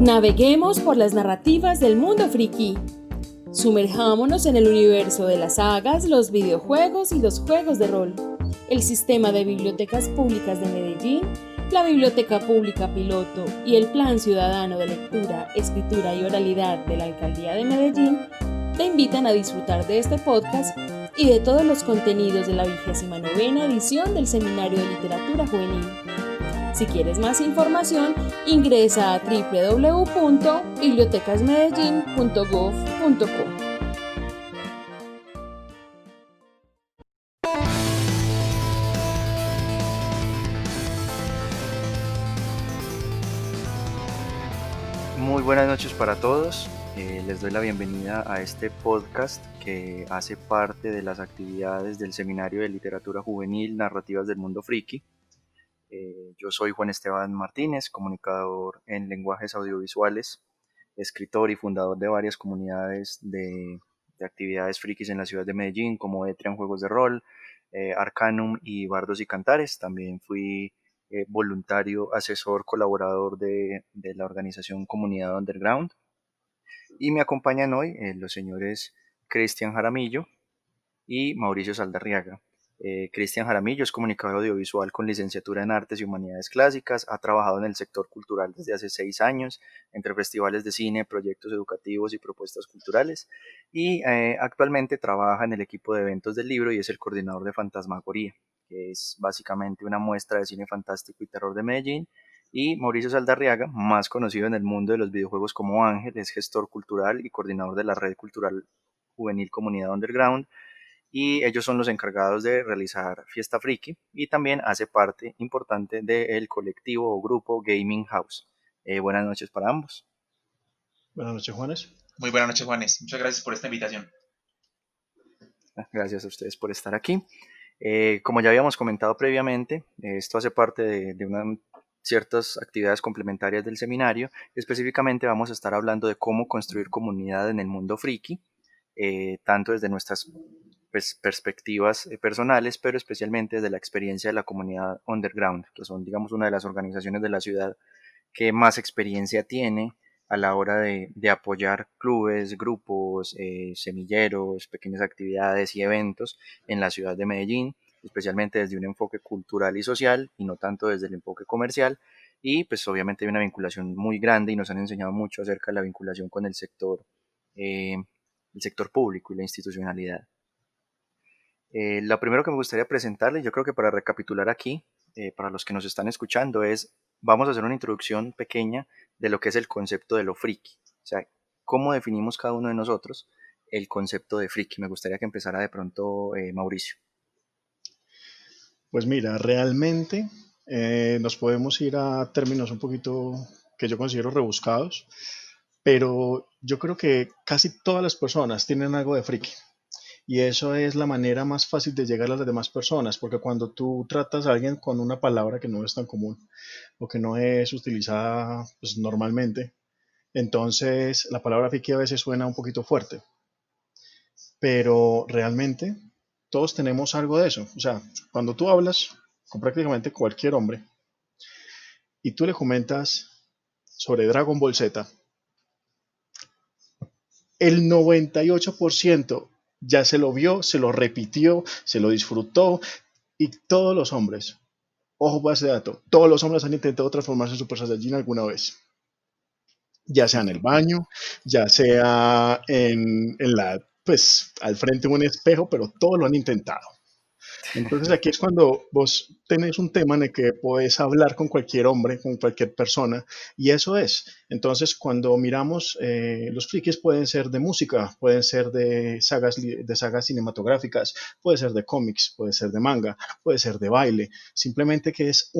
Naveguemos por las narrativas del mundo friki. Sumerjámonos en el universo de las sagas, los videojuegos y los juegos de rol. El sistema de bibliotecas públicas de Medellín, la Biblioteca Pública Piloto y el Plan Ciudadano de Lectura, Escritura y Oralidad de la Alcaldía de Medellín te invitan a disfrutar de este podcast y de todos los contenidos de la 29ª edición del Seminario de Literatura Juvenil. Si quieres más información, ingresa a www.bibliotecasmedellin.gov.co. Muy buenas noches para todos. Les doy la bienvenida a este podcast que hace parte de las actividades del Seminario de Literatura Juvenil Narrativas del Mundo Friki. Yo soy Juan Esteban Martínez, comunicador en lenguajes audiovisuales, escritor y fundador de varias comunidades de actividades frikis en la ciudad de Medellín, como Etrian Juegos de Rol, Arcanum y Bardos y Cantares. También fui voluntario, asesor, colaborador de la organización Comunidad Underground. Y me acompañan hoy los señores Cristian Jaramillo y Mauricio Saldarriaga. Cristian Jaramillo es comunicador audiovisual con licenciatura en Artes y Humanidades Clásicas, ha trabajado en el sector cultural desde hace 6 años, entre festivales de cine, proyectos educativos y propuestas culturales, y actualmente trabaja en el equipo de eventos del libro y es el coordinador de Fantasmagoría, que es básicamente una muestra de cine fantástico y terror de Medellín. Y Mauricio Saldarriaga, más conocido en el mundo de los videojuegos como Ángel, es gestor cultural y coordinador de la red cultural juvenil Comunidad Underground, y ellos son los encargados de realizar Fiesta Friki y también hace parte importante del colectivo o grupo Gaming House. Buenas noches para ambos. Buenas noches, Juanes. Muy buenas noches, Juanes. Muchas gracias por esta invitación. Gracias a ustedes por estar aquí. Como ya habíamos comentado previamente, esto hace parte de ciertas actividades complementarias del seminario. Específicamente vamos a estar hablando de cómo construir comunidad en el mundo friki, tanto desde nuestras perspectivas personales, pero especialmente desde la experiencia de la comunidad underground, que son, digamos, una de las organizaciones de la ciudad que más experiencia tiene a la hora de apoyar clubes, grupos, semilleros, pequeñas actividades y eventos en la ciudad de Medellín, especialmente desde un enfoque cultural y social y no tanto desde el enfoque comercial. Y pues obviamente hay una vinculación muy grande y nos han enseñado mucho acerca de la vinculación con el sector público y la institucionalidad. Lo primero que me gustaría presentarles, yo creo que para recapitular aquí, para los que nos están escuchando, vamos a hacer una introducción pequeña de lo que es el concepto de lo friki. O sea, cómo definimos cada uno de nosotros el concepto de friki. Me gustaría que empezara de pronto Mauricio. Pues mira, realmente nos podemos ir a términos un poquito que yo considero rebuscados, pero yo creo que casi todas las personas tienen algo de friki. Y eso es la manera más fácil de llegar a las demás personas, porque cuando tú tratas a alguien con una palabra que no es tan común o que no es utilizada pues, normalmente, entonces la palabra friki a veces suena un poquito fuerte, pero realmente todos tenemos algo de eso. O sea, cuando tú hablas con prácticamente cualquier hombre y tú le comentas sobre Dragon Ball Z, el 98% ya se lo vio, se lo repitió, se lo disfrutó y todos los hombres, ojo base de dato, todos los hombres han intentado transformarse en Super Saiyajin alguna vez. Ya sea en el baño, ya sea pues al frente de un espejo, pero todos lo han intentado. Entonces aquí es cuando vos tenés un tema en el que podés hablar con cualquier hombre, con cualquier persona, y eso es. Entonces cuando miramos, los frikis pueden ser de música, pueden ser de sagas cinematográficas, puede ser de cómics, puede ser de manga, puede ser de baile, simplemente que es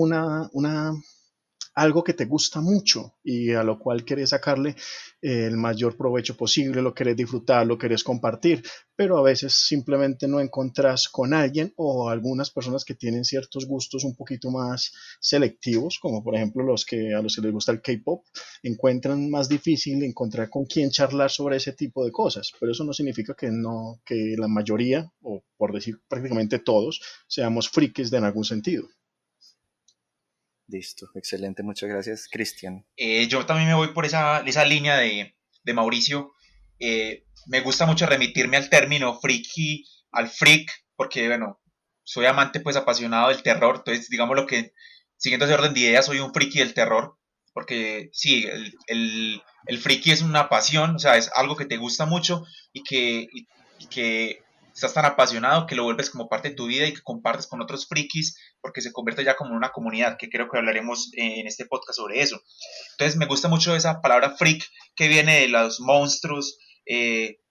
algo que te gusta mucho y a lo cual querés sacarle el mayor provecho posible, lo querés disfrutar, lo querés compartir, pero a veces simplemente no encontrás con alguien o algunas personas que tienen ciertos gustos un poquito más selectivos, como por ejemplo a los que les gusta el K-pop, encuentran más difícil encontrar con quién charlar sobre ese tipo de cosas, pero eso no significa que la mayoría, o por decir prácticamente todos, seamos frikis en algún sentido. Listo, excelente, muchas gracias, Cristian. Yo también me voy por esa línea de Mauricio. Me gusta mucho remitirme al término friki, al freak, porque, bueno, soy amante, pues, apasionado del terror. Entonces, digamos lo que, siguiendo ese orden de ideas, soy un friki del terror. Porque, sí, el friki es una pasión, o sea, es algo que te gusta mucho y que estás tan apasionado que lo vuelves como parte de tu vida y que compartes con otros frikis porque se convierte ya como en una comunidad, que creo que hablaremos en este podcast sobre eso. Entonces me gusta mucho esa palabra freak que viene de los monstruos.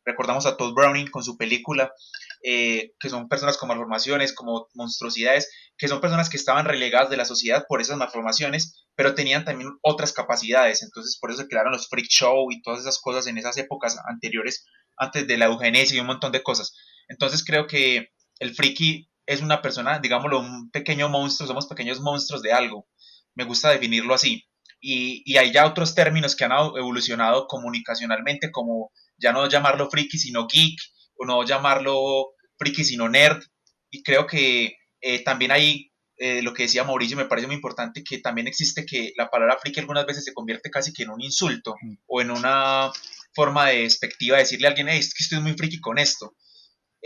Recordamos a Todd Browning con su película, que son personas con malformaciones, como monstruosidades, que son personas que estaban relegadas de la sociedad por esas malformaciones, pero tenían también otras capacidades. Entonces por eso se crearon los freak show y todas esas cosas en esas épocas anteriores, antes de la eugenesia y un montón de cosas. Entonces creo que el friki es una persona, digámoslo, un pequeño monstruo, somos pequeños monstruos de algo. Me gusta definirlo así. Y hay ya otros términos que han evolucionado comunicacionalmente, como ya no llamarlo friki, sino geek, o no llamarlo friki, sino nerd. Y creo que también hay lo que decía Mauricio, me parece muy importante, que también existe que la palabra friki algunas veces se convierte casi que en un insulto o en una forma de despectiva de decirle a alguien, hey, es que estoy muy friki con esto.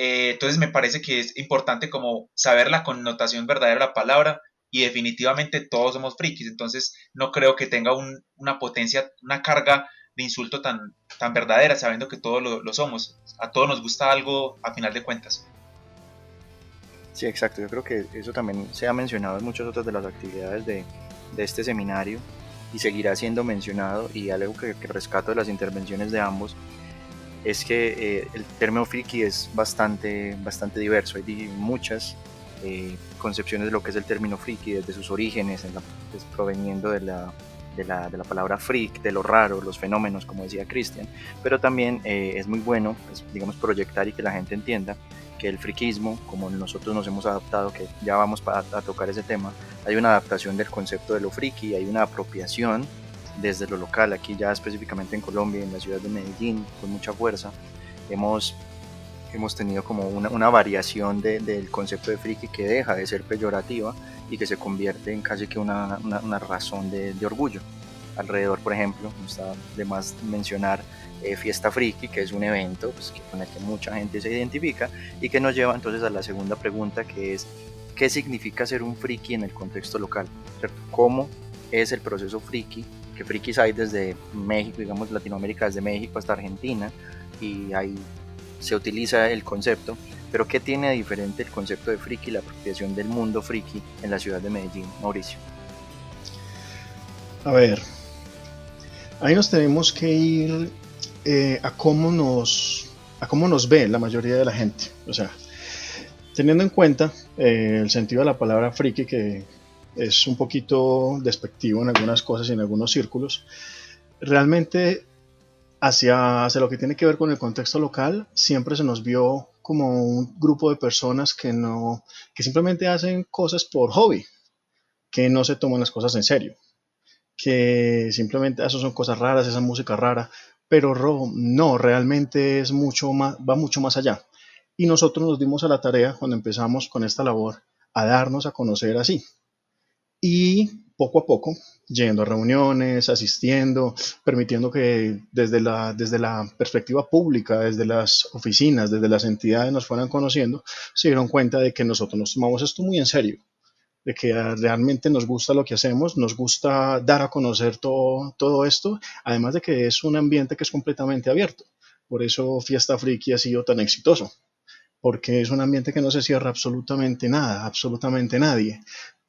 Entonces me parece que es importante como saber la connotación verdadera de la palabra y definitivamente todos somos frikis, entonces no creo que tenga una potencia, una carga de insulto tan verdadera, sabiendo que todos lo somos. A todos nos gusta algo a final de cuentas. Sí, exacto, yo creo que eso también se ha mencionado en muchas otras de las actividades de este seminario y seguirá siendo mencionado, y algo que rescato de las intervenciones de ambos es que el término friki es bastante diverso. Hay muchas concepciones de lo que es el término friki desde sus orígenes, pues, proveniendo de la palabra freak, de lo raro, los fenómenos, como decía Cristian, pero también es muy bueno, pues, digamos, proyectar y que la gente entienda que el friquismo, como nosotros nos hemos adaptado, que ya vamos a tocar ese tema, hay una adaptación del concepto de lo friki, hay una apropiación desde lo local. Aquí ya específicamente en Colombia, en la ciudad de Medellín, con mucha fuerza, hemos tenido como una variación del concepto de friki que deja de ser peyorativa y que se convierte en casi que una razón de orgullo. Alrededor, por ejemplo, no está de más mencionar Fiesta Friki, que es un evento, pues, con el que mucha gente se identifica, y que nos lleva entonces a la segunda pregunta, que es ¿qué significa ser un friki en el contexto local? ¿Cierto? ¿Cómo es el proceso friki? Que frikis hay desde México, digamos Latinoamérica, desde México hasta Argentina, y ahí se utiliza el concepto, pero ¿qué tiene de diferente el concepto de friki, la apropiación del mundo friki en la ciudad de Medellín, Mauricio? A ver, ahí nos tenemos que ir a cómo nos ve la mayoría de la gente. O sea, teniendo en cuenta el sentido de la palabra friki, que es un poquito despectivo en algunas cosas y en algunos círculos, realmente hacia lo que tiene que ver con el contexto local, siempre se nos vio como un grupo de personas que simplemente hacen cosas por hobby, que no se toman las cosas en serio, que simplemente eso son cosas raras, esa música rara, pero no, realmente es mucho más, va mucho más allá. Y nosotros nos dimos a la tarea cuando empezamos con esta labor a darnos a conocer así. Y poco a poco, yendo a reuniones, asistiendo, permitiendo que desde la perspectiva pública, desde las oficinas, desde las entidades nos fueran conociendo, se dieron cuenta de que nosotros nos tomamos esto muy en serio, de que realmente nos gusta lo que hacemos, nos gusta dar a conocer todo esto, además de que es un ambiente que es completamente abierto. Por eso Fiesta Friki ha sido tan exitoso, porque es un ambiente que no se cierra absolutamente nada, absolutamente nadie.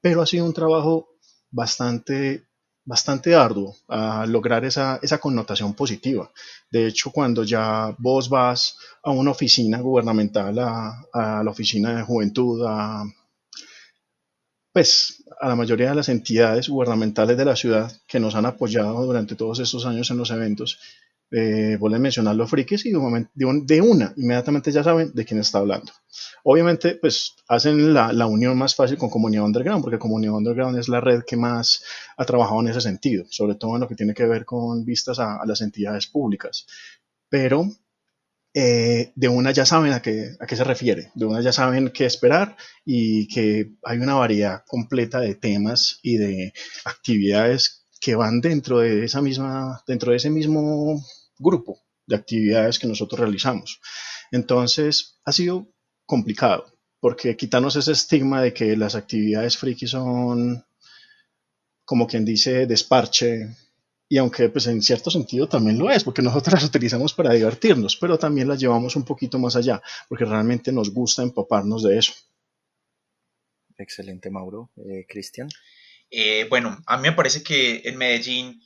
Pero ha sido un trabajo bastante, bastante arduo a lograr esa connotación positiva. De hecho, cuando ya vos vas a una oficina gubernamental, a la oficina de juventud, pues a la mayoría de las entidades gubernamentales de la ciudad que nos han apoyado durante todos estos años en los eventos, vuelven a mencionar los frikis y de una, inmediatamente ya saben de quién está hablando. Obviamente, pues hacen la unión más fácil con Comunidad Underground, porque Comunidad Underground es la red que más ha trabajado en ese sentido, sobre todo en lo que tiene que ver con vistas a las entidades públicas. Pero de una ya saben a qué se refiere, de una ya saben qué esperar y que hay una variedad completa de temas y de actividades que van dentro de ese mismo grupo de actividades que nosotros realizamos. Entonces, ha sido complicado, porque quitarnos ese estigma de que las actividades friki son, como quien dice, desparche, y aunque pues en cierto sentido también lo es, porque nosotros las utilizamos para divertirnos, pero también las llevamos un poquito más allá, porque realmente nos gusta empaparnos de eso. Excelente, Mauro. Cristian. Bueno, a mí me parece que en Medellín,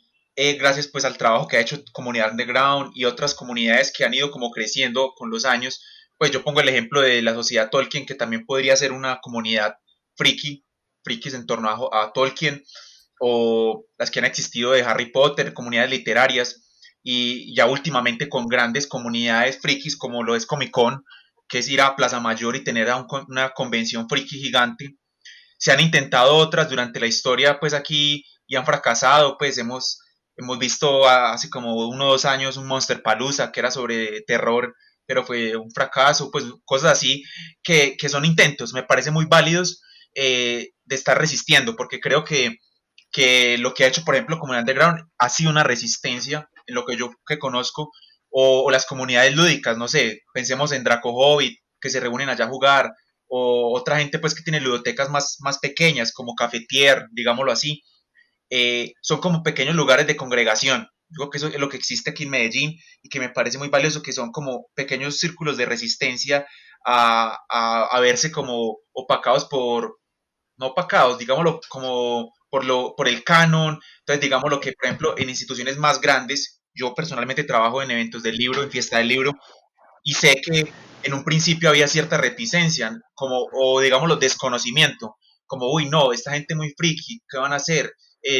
gracias pues al trabajo que ha hecho Comunidad Underground y otras comunidades que han ido como creciendo con los años, pues yo pongo el ejemplo de la Sociedad Tolkien, que también podría ser una comunidad friki, frikis en torno a Tolkien, o las que han existido de Harry Potter, comunidades literarias, y ya últimamente con grandes comunidades frikis como lo es Comic Con, que es ir a Plaza Mayor y tener una convención friki gigante. Se han intentado otras durante la historia, pues aquí, y han fracasado, pues hemos visto hace como 1 o 2 años un Monster Palooza que era sobre terror, pero fue un fracaso, pues cosas así que son intentos, me parece muy válidos de estar resistiendo, porque creo que lo que ha hecho, por ejemplo, Comunidad Underground ha sido una resistencia en lo que yo que conozco, o las comunidades lúdicas, no sé, pensemos en Draco Hobbit, que se reúnen allá a jugar, o otra gente pues que tiene ludotecas más pequeñas, como Cafetier, digámoslo así, son como pequeños lugares de congregación. Yo creo que eso es lo que existe aquí en Medellín y que me parece muy valioso, que son como pequeños círculos de resistencia a verse como opacados no opacados, digámoslo, como por el canon. Entonces, digámoslo que, por ejemplo, en instituciones más grandes, yo personalmente trabajo en eventos del libro, en fiesta del libro, y sé que en un principio había cierta reticencia, como, o digámoslo, desconocimiento, como, uy, no, esta gente muy friki, ¿qué van a hacer?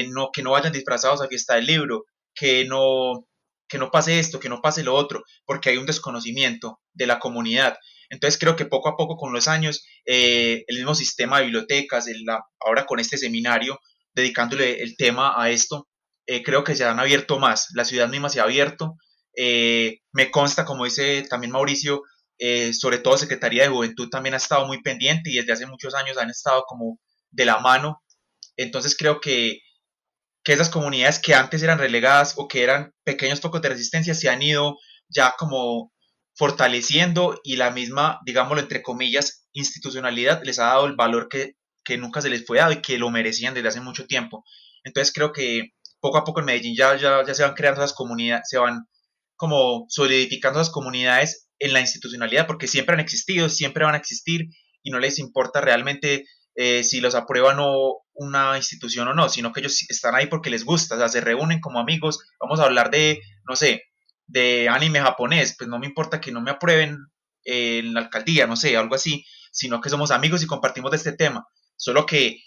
No, que no vayan disfrazados a fiesta del libro, que no, que no pase esto, que no pase lo otro, porque hay un desconocimiento de la comunidad. Entonces creo que poco a poco con los años, el mismo sistema de bibliotecas, ahora con este seminario, dedicándole el tema a esto, creo que se han abierto más, la ciudad misma se ha abierto. Me consta, como dice también Mauricio, sobre todo Secretaría de Juventud también ha estado muy pendiente y desde hace muchos años han estado como de la mano. Entonces creo que esas comunidades que antes eran relegadas o que eran pequeños focos de resistencia se han ido ya como fortaleciendo, y la misma, digámoslo entre comillas, institucionalidad les ha dado el valor que nunca se les fue dado y que lo merecían desde hace mucho tiempo. Entonces creo que poco a poco en Medellín ya se van creando esas comunidades, se van como solidificando esas comunidades en la institucionalidad, porque siempre han existido, siempre van a existir, y no les importa realmente si los aprueba no una institución o no, sino que ellos están ahí porque les gusta, o sea, se reúnen como amigos, vamos a hablar de, no sé, de anime japonés, pues no me importa que no me aprueben en la alcaldía, no sé, algo así, sino que somos amigos y compartimos de este tema, solo que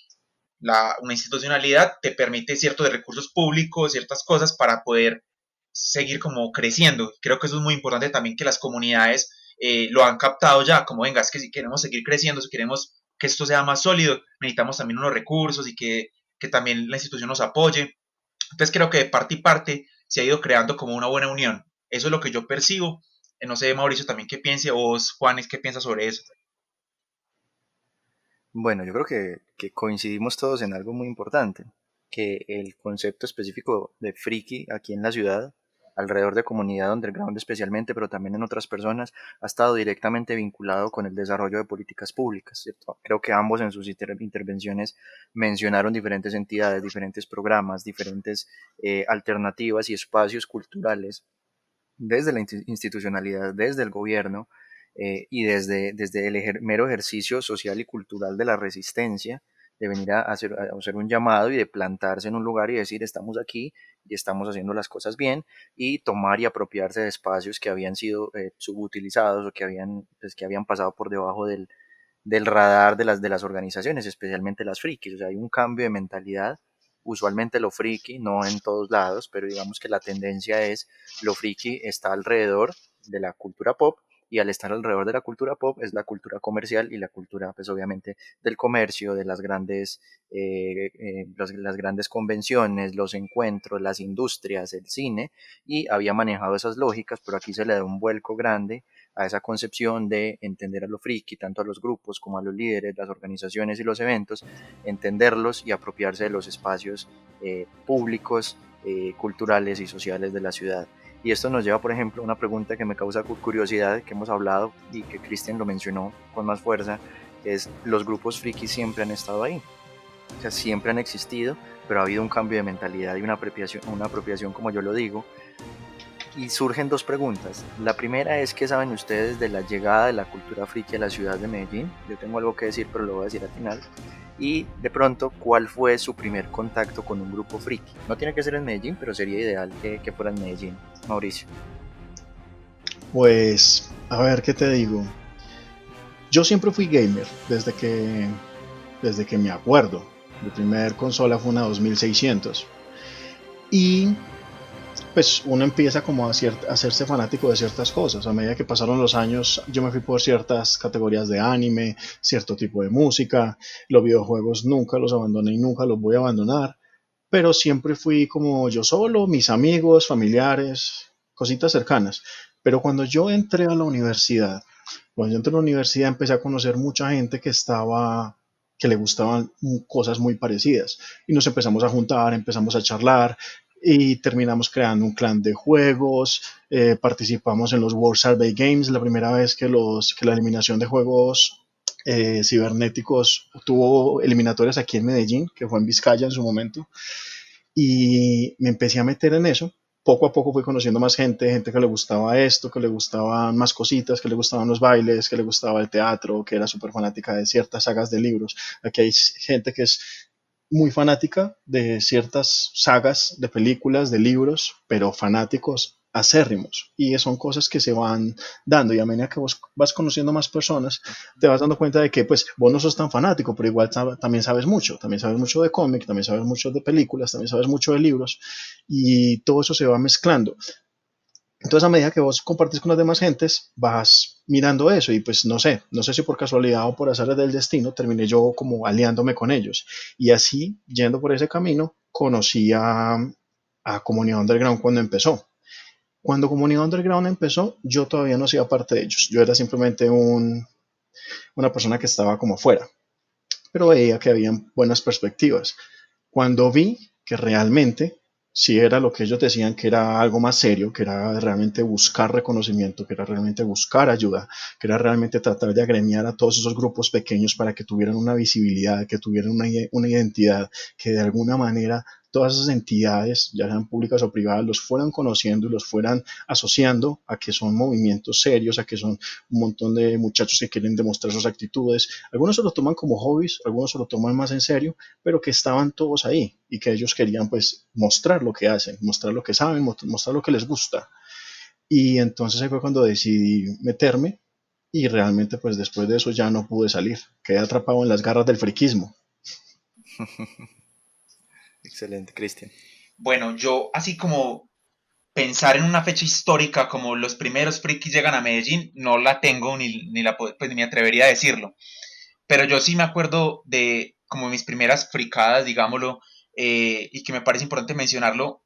una institucionalidad te permite ciertos recursos públicos, ciertas cosas para poder seguir como creciendo. Creo que eso es muy importante también, que las comunidades lo han captado ya, como venga, es que si queremos seguir creciendo, si queremos que esto sea más sólido, necesitamos también unos recursos y que también la institución nos apoye. Entonces creo que de parte y parte se ha ido creando como una buena unión. Eso es lo que yo percibo. No sé, Mauricio, también qué piense, o Juanes, qué piensa sobre eso. Bueno, yo creo que coincidimos todos en algo muy importante, que el concepto específico de friki aquí en la ciudad, alrededor de comunidad underground especialmente, pero también en otras personas, ha estado directamente vinculado con el desarrollo de políticas públicas, ¿cierto? Creo que ambos en sus intervenciones mencionaron diferentes entidades, diferentes programas, diferentes alternativas y espacios culturales desde la institucionalidad, desde el gobierno y desde el mero ejercicio social y cultural de la resistencia, de venir a hacer un llamado y de plantarse en un lugar y decir estamos aquí y estamos haciendo las cosas bien, y tomar y apropiarse de espacios que habían sido subutilizados o que habían pasado por debajo del radar de las organizaciones, especialmente las frikis. O sea, hay un cambio de mentalidad, usualmente lo friki, no en todos lados, pero digamos que la tendencia es lo friki está alrededor de la cultura pop, y al estar alrededor de la cultura pop es la cultura comercial y la cultura pues obviamente del comercio, de las grandes convenciones, los encuentros, las industrias, el cine, y había manejado esas lógicas, pero aquí se le da un vuelco grande a esa concepción de entender a lo friki, tanto a los grupos como a los líderes, las organizaciones y los eventos, entenderlos y apropiarse de los espacios públicos, culturales y sociales de la ciudad. Y esto nos lleva, por ejemplo, a una pregunta que me causa curiosidad, que hemos hablado y que Cristian lo mencionó con más fuerza, que es: los grupos frikis siempre han estado ahí, o sea, siempre han existido, pero ha habido un cambio de mentalidad y una apropiación, como yo lo digo, y surgen dos preguntas. La primera es: ¿qué saben ustedes de la llegada de la cultura friki a la ciudad de Medellín? Yo tengo algo que decir, pero lo voy a decir al final. Y de pronto, ¿cuál fue su primer contacto con un grupo friki? No tiene que ser en Medellín, pero sería ideal que fuera en Medellín. Mauricio. Pues, a ver, ¿qué te digo? Yo siempre fui gamer desde que me acuerdo. Mi primer consola fue una 2600. Y pues uno empieza como a hacerse fanático de ciertas cosas. A medida que pasaron los años, yo me fui por ciertas categorías de anime, cierto tipo de música. Los videojuegos nunca los abandoné y nunca los voy a abandonar. Pero siempre fui como yo solo, mis amigos, familiares, cositas cercanas. Pero cuando yo entré a la universidad empecé a conocer mucha gente que le gustaban cosas muy parecidas. Y nos empezamos a juntar, empezamos a charlar y terminamos creando un clan de juegos. Participamos en los World Survey Games, la primera vez que la eliminación de juegos cibernéticos tuvo eliminatorias aquí en Medellín, que fue en Vizcaya en su momento, y me empecé a meter en eso. Poco a poco fui conociendo más gente que le gustaba esto, que le gustaban más cositas, que le gustaban los bailes, que le gustaba el teatro, que era súper fanática de ciertas sagas de libros. Aquí hay gente que es muy fanática de ciertas sagas de películas, de libros, pero fanáticos acérrimos. Y son cosas que se van dando, y a medida que vos vas conociendo más personas, te vas dando cuenta de que pues vos no sos tan fanático, pero igual también sabes mucho de cómic, también sabes mucho de películas, también sabes mucho de libros, y todo eso se va mezclando. Entonces, a medida que vos compartís con las demás gentes, vas mirando eso, y pues no sé si por casualidad o por azares del destino, terminé yo como aliándome con ellos. Y así, yendo por ese camino, conocí a Comunidad Underground cuando empezó. Cuando Comunidad Underground empezó, yo todavía no hacía parte de ellos. Yo era simplemente una persona que estaba como fuera, pero veía que habían buenas perspectivas. Cuando vi que realmente si era lo que ellos decían, que era algo más serio, que era realmente buscar reconocimiento, que era realmente buscar ayuda, que era realmente tratar de agremiar a todos esos grupos pequeños para que tuvieran una visibilidad, que tuvieran una identidad, que de alguna manera todas esas entidades, ya sean públicas o privadas, los fueran conociendo y los fueran asociando a que son movimientos serios, a que son un montón de muchachos que quieren demostrar sus actitudes. Algunos se lo toman como hobbies, algunos se lo toman más en serio, pero que estaban todos ahí y que ellos querían pues mostrar lo que hacen, mostrar lo que saben, mostrar lo que les gusta. Y entonces ahí fue cuando decidí meterme, y realmente pues después de eso ya no pude salir, quedé atrapado en las garras del friquismo. Excelente, Cristian. Bueno, yo así como pensar en una fecha histórica como los primeros frikis llegan a Medellín, no la tengo pues, ni me atrevería a decirlo. Pero yo sí me acuerdo de como mis primeras fricadas, digámoslo, y que me parece importante mencionarlo,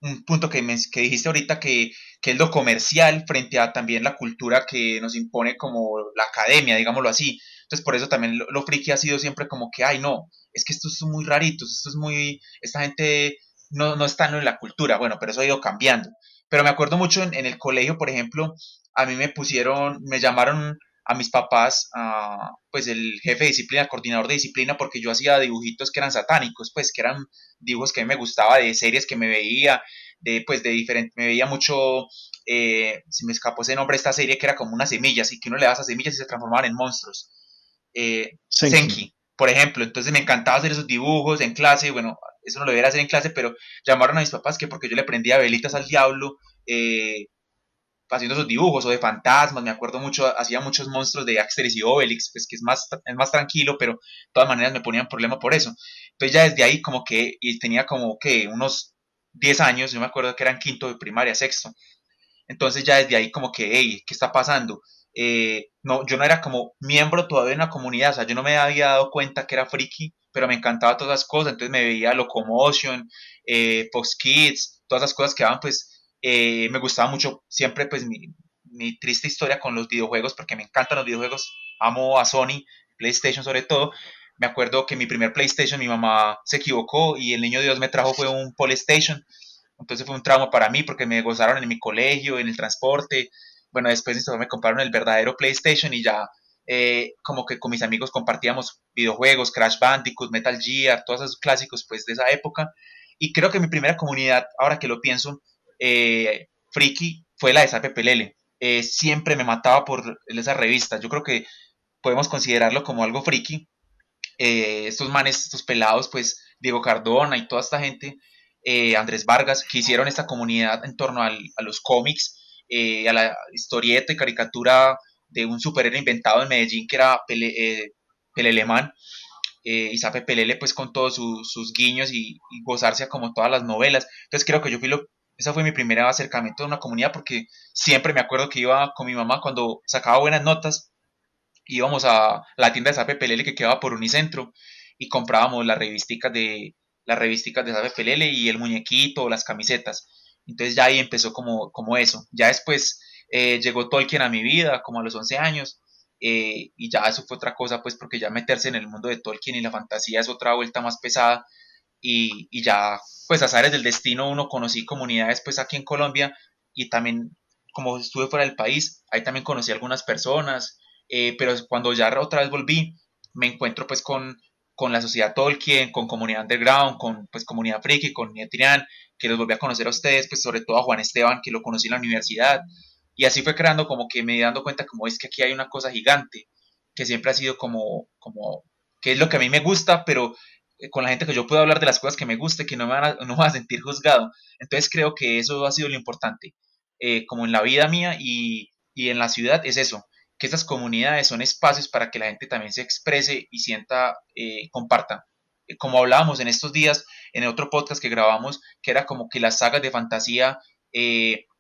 un punto que dijiste ahorita, que es lo comercial frente a también la cultura que nos impone como la academia, digámoslo así. Entonces por eso también lo friki ha sido siempre como que, ay no, es que estos son muy raritos, esta gente no está en la cultura, bueno, pero eso ha ido cambiando. Pero me acuerdo mucho en el colegio, por ejemplo, a mí me llamaron a mis papás, pues el jefe de disciplina, coordinador de disciplina, porque yo hacía dibujitos que eran satánicos, pues que eran dibujos que a mí me gustaba, de series que me veía, pues de diferente, me veía mucho, se me escapó ese nombre, esta serie que era como unas semillas, y que uno le daba esas semillas y se transformaban en monstruos. Senki. Senki, por ejemplo, entonces me encantaba hacer esos dibujos en clase, bueno, eso no lo debería hacer en clase, pero llamaron a mis papás que porque yo le prendía velitas al diablo, haciendo esos dibujos, o de fantasmas, me acuerdo mucho, hacía muchos monstruos de Asterix y Obelix, pues que es más tranquilo, pero de todas maneras me ponían problema por eso. Entonces ya desde ahí como que, y tenía como que unos 10 años, yo me acuerdo que eran quinto de primaria, sexto. Entonces ya desde ahí como que, hey, ¿qué está pasando? no, yo no era como miembro todavía en la comunidad, o sea, yo no me había dado cuenta que era friki, pero me encantaba todas esas cosas, entonces me veía Locomotion, Fox Kids, todas esas cosas que daban, pues me gustaba mucho siempre pues mi triste historia con los videojuegos, porque me encantan los videojuegos, amo a Sony, PlayStation sobre todo. Me acuerdo que mi primer PlayStation mi mamá se equivocó y el niño Dios me trajo fue un Polystation, entonces fue un trauma para mí porque me gozaron en mi colegio, en el transporte. Bueno, después mis papás me compraron el verdadero PlayStation y ya como que con mis amigos compartíamos videojuegos, Crash Bandicoot, Metal Gear, todos esos clásicos pues de esa época. Y creo que mi primera comunidad, ahora que lo pienso, friki, fue la de Sape Pelele. Siempre me mataba por esa revista. Yo creo que podemos considerarlo como algo friki. Estos manes, estos pelados, pues Diego Cardona y toda esta gente, Andrés Vargas, que hicieron esta comunidad en torno a los cómics, a la historieta y caricatura de un superhéroe inventado en Medellín que era Pelelemán, y Sape Pelele pues con todos sus guiños y gozarse a como todas las novelas. Entonces creo que esa fue mi primer acercamiento a una comunidad porque siempre me acuerdo que iba con mi mamá cuando sacaba buenas notas, íbamos a la tienda de Sape Pelele que quedaba por Unicentro y comprábamos las revisticas de Sape Pelele y el muñequito, las camisetas. Entonces ya ahí empezó como eso. Ya después llegó Tolkien a mi vida, como a los 11 años, y ya eso fue otra cosa, pues porque ya meterse en el mundo de Tolkien y la fantasía es otra vuelta más pesada, y ya, pues azares del destino, uno conocí comunidades pues aquí en Colombia, y también como estuve fuera del país, ahí también conocí algunas personas, pero cuando ya otra vez volví, me encuentro pues con la sociedad Tolkien, con comunidad underground, con pues comunidad friki, con Netrian, que los volví a conocer a ustedes, pues sobre todo a Juan Esteban, que lo conocí en la universidad, y así fue creando como que me dando cuenta como es que aquí hay una cosa gigante, que siempre ha sido que es lo que a mí me gusta, pero con la gente que yo puedo hablar de las cosas que me guste, que no me van a sentir juzgado. Entonces creo que eso ha sido lo importante, como en la vida mía y en la ciudad, es eso, que estas comunidades son espacios para que la gente también se exprese y sienta, comparta. Como hablábamos en estos días, en el otro podcast que grabamos, que era como que las sagas de fantasía,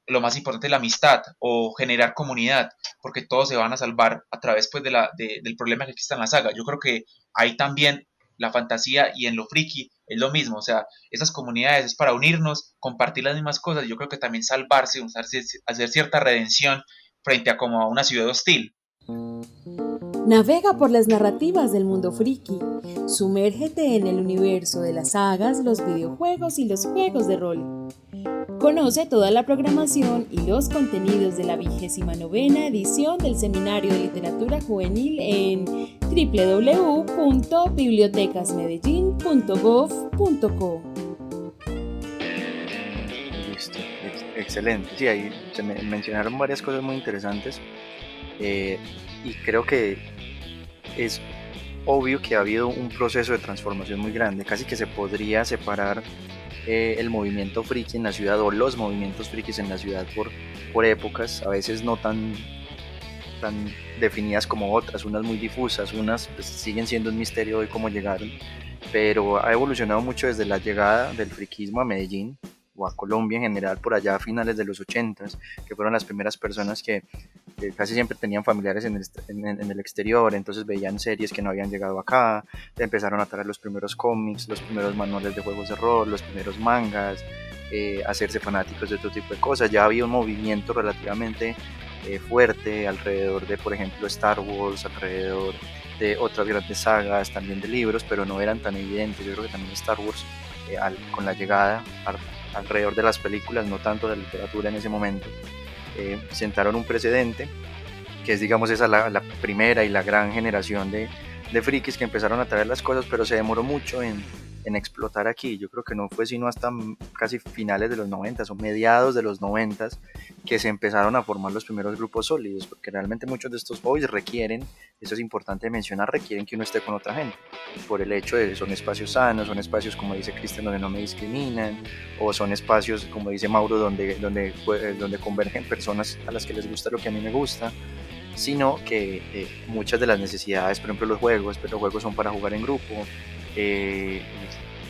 lo más importante es la amistad o generar comunidad, porque todos se van a salvar a través pues, del problema que existe en la saga. Yo creo que ahí también la fantasía y en lo friki es lo mismo, o sea, esas comunidades es para unirnos, compartir las mismas cosas. Yo creo que también salvarse, hacer cierta redención frente a como a una ciudad hostil. Navega por las narrativas del mundo friki. Sumérgete en el universo de las sagas, los videojuegos y los juegos de rol. Conoce toda la programación y los contenidos de la 29ª edición del Seminario de Literatura Juvenil en www.bibliotecasmedellin.gov.co. Listo, excelente. Sí, ahí se mencionaron varias cosas muy interesantes, y creo que es obvio que ha habido un proceso de transformación muy grande. Casi que se podría separar el movimiento friki en la ciudad o los movimientos frikis en la ciudad por épocas, a veces no tan definidas como otras, unas muy difusas, unas pues, siguen siendo un misterio hoy cómo llegaron, pero ha evolucionado mucho desde la llegada del frikismo a Medellín o a Colombia en general por allá a finales de los 80s, que fueron las primeras personas que casi siempre tenían familiares en el exterior, entonces veían series que no habían llegado acá, empezaron a traer los primeros cómics, los primeros manuales de juegos de rol, los primeros mangas, hacerse fanáticos de todo tipo de cosas. Ya había un movimiento relativamente fuerte alrededor de, por ejemplo, Star Wars, alrededor de otras grandes sagas, también de libros, pero no eran tan evidentes. Yo creo que también Star Wars, con la llegada alrededor de las películas, no tanto de la literatura en ese momento, sentaron un precedente, que es, digamos, esa la primera y la gran generación de frikis que empezaron a traer las cosas, pero se demoró mucho en explotar aquí. Yo creo que no fue sino hasta casi finales de los 90 o mediados de los 90 que se empezaron a formar los primeros grupos sólidos, porque realmente muchos de estos hobbies requieren, eso es importante mencionar, requieren que uno esté con otra gente, por el hecho de que son espacios sanos, son espacios, como dice Cristian, donde no me discriminan, o son espacios, como dice Mauro, donde convergen personas a las que les gusta lo que a mí me gusta, sino que muchas de las necesidades, por ejemplo los juegos son para jugar en grupo,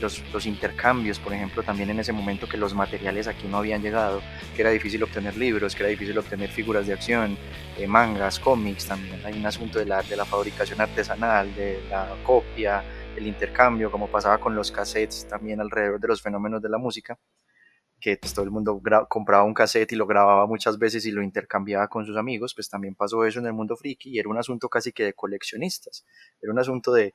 los intercambios, por ejemplo, también en ese momento que los materiales aquí no habían llegado, que era difícil obtener libros, que era difícil obtener figuras de acción, mangas, cómics, también hay un asunto de la fabricación artesanal, de la copia, el intercambio, como pasaba con los cassettes también alrededor de los fenómenos de la música, que pues, todo el mundo compraba un cassette y lo grababa muchas veces y lo intercambiaba con sus amigos, pues también pasó eso en el mundo friki y era un asunto casi que de coleccionistas, era un asunto de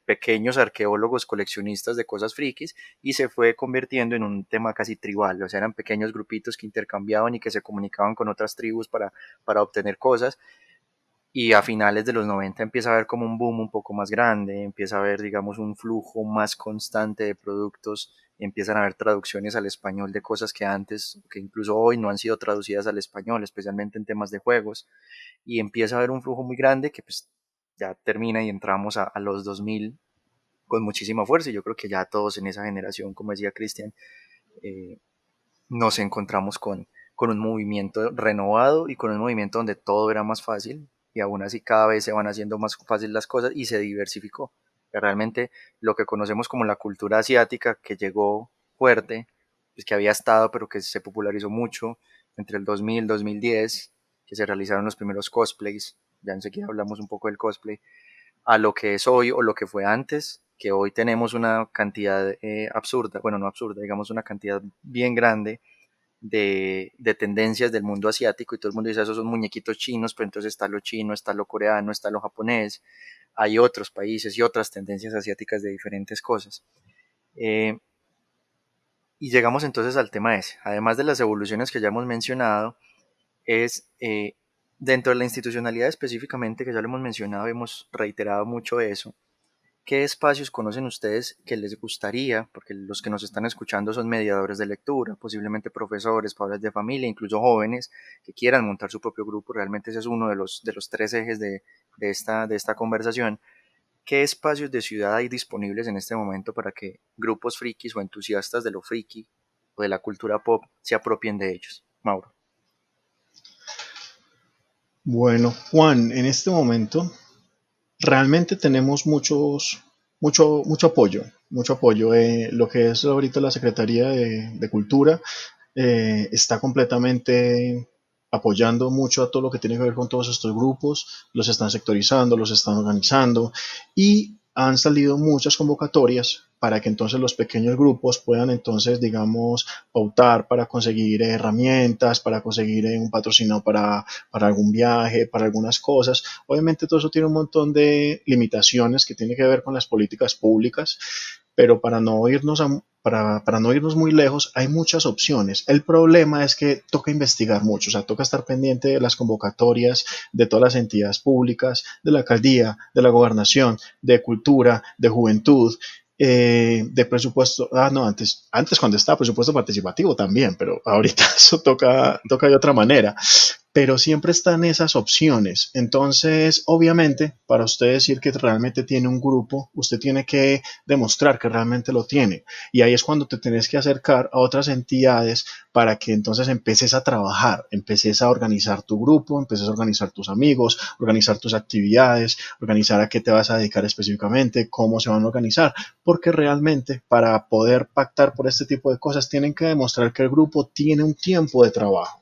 pequeños arqueólogos coleccionistas de cosas frikis y se fue convirtiendo en un tema casi tribal, o sea, eran pequeños grupitos que intercambiaban y que se comunicaban con otras tribus para obtener cosas. Y a finales de los 90 empieza a haber como un boom un poco más grande, empieza a haber, digamos, un flujo más constante de productos, empiezan a haber traducciones al español de cosas que antes, que incluso hoy no han sido traducidas al español, especialmente en temas de juegos, y empieza a haber un flujo muy grande que pues ya termina y entramos a los 2000 con muchísima fuerza, y yo creo que ya todos en esa generación, como decía Cristian, eh, nos encontramos con un movimiento renovado y con un movimiento donde todo era más fácil y aún así cada vez se van haciendo más fácil las cosas y se diversificó. Realmente lo que conocemos como la cultura asiática que llegó fuerte, pues que había estado pero que se popularizó mucho entre el 2000 y 2010, que se realizaron los primeros cosplays, ya enseguida hablamos un poco del cosplay, a lo que es hoy o lo que fue antes, que hoy tenemos una cantidad absurda, bueno, no absurda, digamos una cantidad bien grande de tendencias del mundo asiático y todo el mundo dice esos son muñequitos chinos, pero entonces está lo chino, está lo coreano, está lo japonés, hay otros países y otras tendencias asiáticas de diferentes cosas. Eh, y llegamos entonces al tema ese, además de las evoluciones que ya hemos mencionado, es dentro de la institucionalidad específicamente, que ya lo hemos mencionado, hemos reiterado mucho eso. ¿Qué espacios conocen ustedes que les gustaría? Porque los que nos están escuchando son mediadores de lectura, posiblemente profesores, padres de familia, incluso jóvenes que quieran montar su propio grupo. Realmente ese es uno de los tres ejes de esta conversación. ¿Qué espacios de ciudad hay disponibles en este momento para que grupos frikis o entusiastas de lo friki o de la cultura pop se apropien de ellos? Mauro. Bueno, Juan, en este momento realmente tenemos mucho apoyo. Lo que es ahorita la Secretaría de Cultura está completamente apoyando mucho a todo lo que tiene que ver con todos estos grupos, los están sectorizando, los están organizando y han salido muchas convocatorias para que entonces los pequeños grupos puedan entonces, digamos, pautar para conseguir herramientas, para conseguir un patrocinado para algún viaje, para algunas cosas. Obviamente todo eso tiene un montón de limitaciones que tiene que ver con las políticas públicas, pero para no irnos muy lejos, hay muchas opciones. El problema es que toca investigar mucho, o sea, toca estar pendiente de las convocatorias de todas las entidades públicas, de la alcaldía, de la gobernación, de cultura, de juventud, de presupuesto. No, antes cuando estaba presupuesto participativo también, pero ahorita eso toca de otra manera, pero siempre están esas opciones. Entonces, obviamente, para usted decir que realmente tiene un grupo, usted tiene que demostrar que realmente lo tiene. Y ahí es cuando te tenés que acercar a otras entidades para que entonces empeces a trabajar, empeces a organizar tu grupo, empeces a organizar tus amigos, organizar tus actividades, organizar a qué te vas a dedicar específicamente, cómo se van a organizar, porque realmente para poder pactar por este tipo de cosas tienen que demostrar que el grupo tiene un tiempo de trabajo.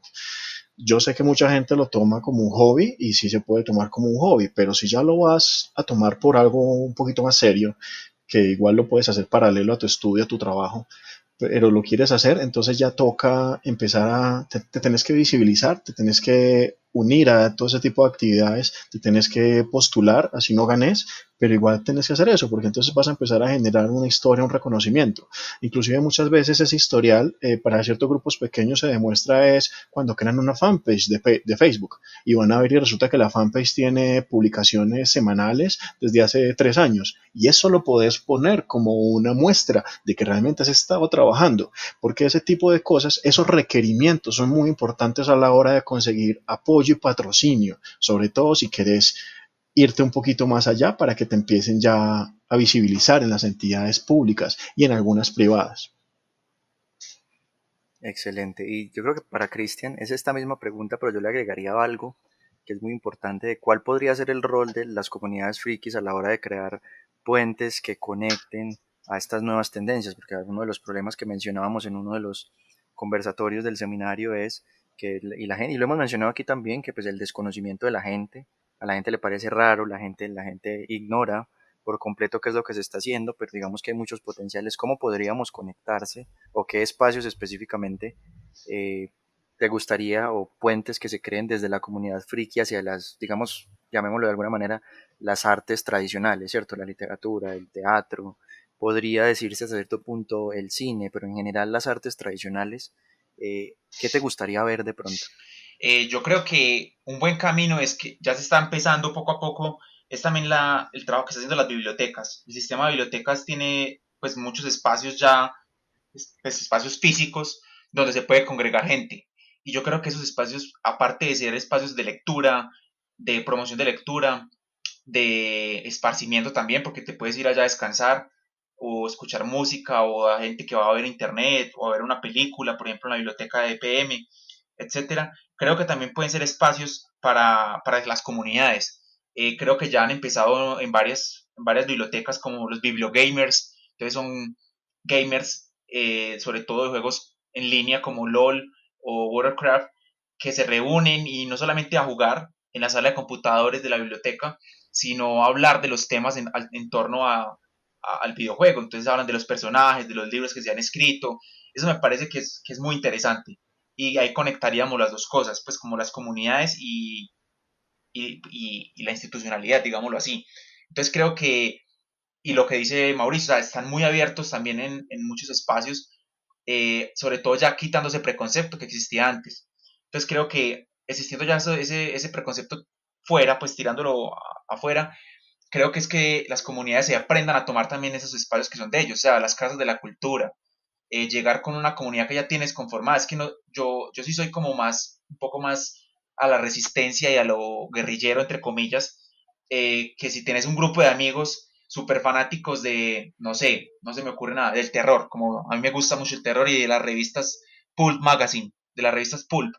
Yo sé que mucha gente lo toma como un hobby y sí se puede tomar como un hobby, pero si ya lo vas a tomar por algo un poquito más serio, que igual lo puedes hacer paralelo a tu estudio, a tu trabajo, pero lo quieres hacer, entonces ya toca empezar te tenés que visibilizar, te tenés que unir a todo ese tipo de actividades, te tenés que postular, así no ganes, pero igual tenés que hacer eso, porque entonces vas a empezar a generar una historia, un reconocimiento. Inclusive muchas veces ese historial para ciertos grupos pequeños se demuestra es cuando crean una fanpage de Facebook y van a ver y resulta que la fanpage tiene publicaciones semanales desde hace 3 años y eso lo podés poner como una muestra de que realmente has estado trabajando, porque ese tipo de cosas, esos requerimientos son muy importantes a la hora de conseguir apoyo y patrocinio, sobre todo si querés irte un poquito más allá para que te empiecen ya a visibilizar en las entidades públicas y en algunas privadas. Excelente. Y yo creo que para Cristian es esta misma pregunta, pero yo le agregaría algo que es muy importante de cuál podría ser el rol de las comunidades frikis a la hora de crear puentes que conecten a estas nuevas tendencias, porque uno de los problemas que mencionábamos en uno de los conversatorios del seminario es que, y la gente, y lo hemos mencionado aquí también, que pues el desconocimiento de la gente, a la gente le parece raro, la gente ignora por completo qué es lo que se está haciendo, pero digamos que hay muchos potenciales, cómo podríamos conectarse o qué espacios específicamente eh, te gustaría o puentes que se creen desde la comunidad friki hacia las, digamos, llamémoslo de alguna manera, las artes tradicionales, ¿cierto? La literatura, el teatro, podría decirse hasta cierto punto el cine, pero en general las artes tradicionales, ¿qué te gustaría ver de pronto? Yo creo que un buen camino es que ya se está empezando poco a poco, es también el trabajo que están haciendo las bibliotecas. El sistema de bibliotecas tiene pues muchos espacios ya, pues, espacios físicos donde se puede congregar gente. Y yo creo que esos espacios, aparte de ser espacios de lectura, de promoción de lectura, de esparcimiento también, porque te puedes ir allá a descansar o escuchar música o a gente que va a ver internet o a ver una película, por ejemplo, en la biblioteca de EPM, etcétera. Creo que también pueden ser espacios para las comunidades. Creo que ya han empezado en varias bibliotecas como los bibliogamers, entonces son gamers, sobre todo de juegos en línea como LOL o Warcraft, que se reúnen y no solamente a jugar en la sala de computadores de la biblioteca, sino a hablar de los temas en torno al videojuego. Entonces hablan de los personajes, de los libros que se han escrito. Eso me parece que es muy interesante. Y ahí conectaríamos las dos cosas, pues como las comunidades y la institucionalidad, digámoslo así. Entonces creo que, y lo que dice Mauricio, o sea, están muy abiertos también en muchos espacios, sobre todo ya quitando ese preconcepto que existía antes. Entonces creo que existiendo ya ese preconcepto fuera, pues tirándolo afuera, creo que es que las comunidades se aprendan a tomar también esos espacios que son de ellos, o sea, las casas de la cultura, llegar con una comunidad que ya tienes conformada. Es que no, yo sí soy como más, un poco más a la resistencia y a lo guerrillero, entre comillas, que si tienes un grupo de amigos súper fanáticos de, no sé, no se me ocurre nada, del terror, como a mí me gusta mucho el terror y de las revistas Pulp Magazine, de las revistas Pulp.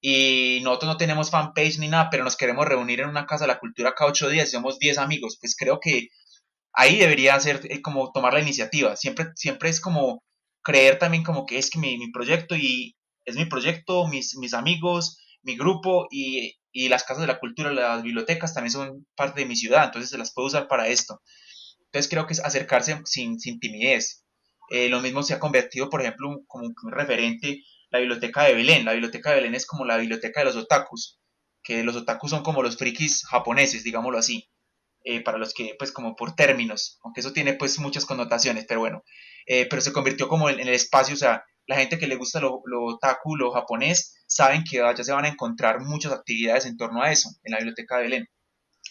Y nosotros no tenemos fanpage ni nada, pero nos queremos reunir en una casa de la cultura cada 8 días y somos 10 amigos. Pues creo que ahí debería ser como tomar la iniciativa. Siempre es como creer también como que es que mi proyecto y es mi proyecto, mis amigos, mi grupo y las casas de la cultura, las bibliotecas también son parte de mi ciudad, entonces se las puedo usar para esto. Entonces creo que es acercarse sin timidez. Lo mismo se ha convertido, por ejemplo, como un referente la biblioteca de Belén. La biblioteca de Belén es como la biblioteca de los otakus, que los otakus son como los frikis japoneses, digámoslo así, para los que, pues como por términos, aunque eso tiene pues muchas connotaciones, pero bueno, pero se convirtió como en el espacio, o sea, la gente que le gusta lo otaku, lo japonés, saben que allá se van a encontrar muchas actividades en torno a eso, en la biblioteca de Belén.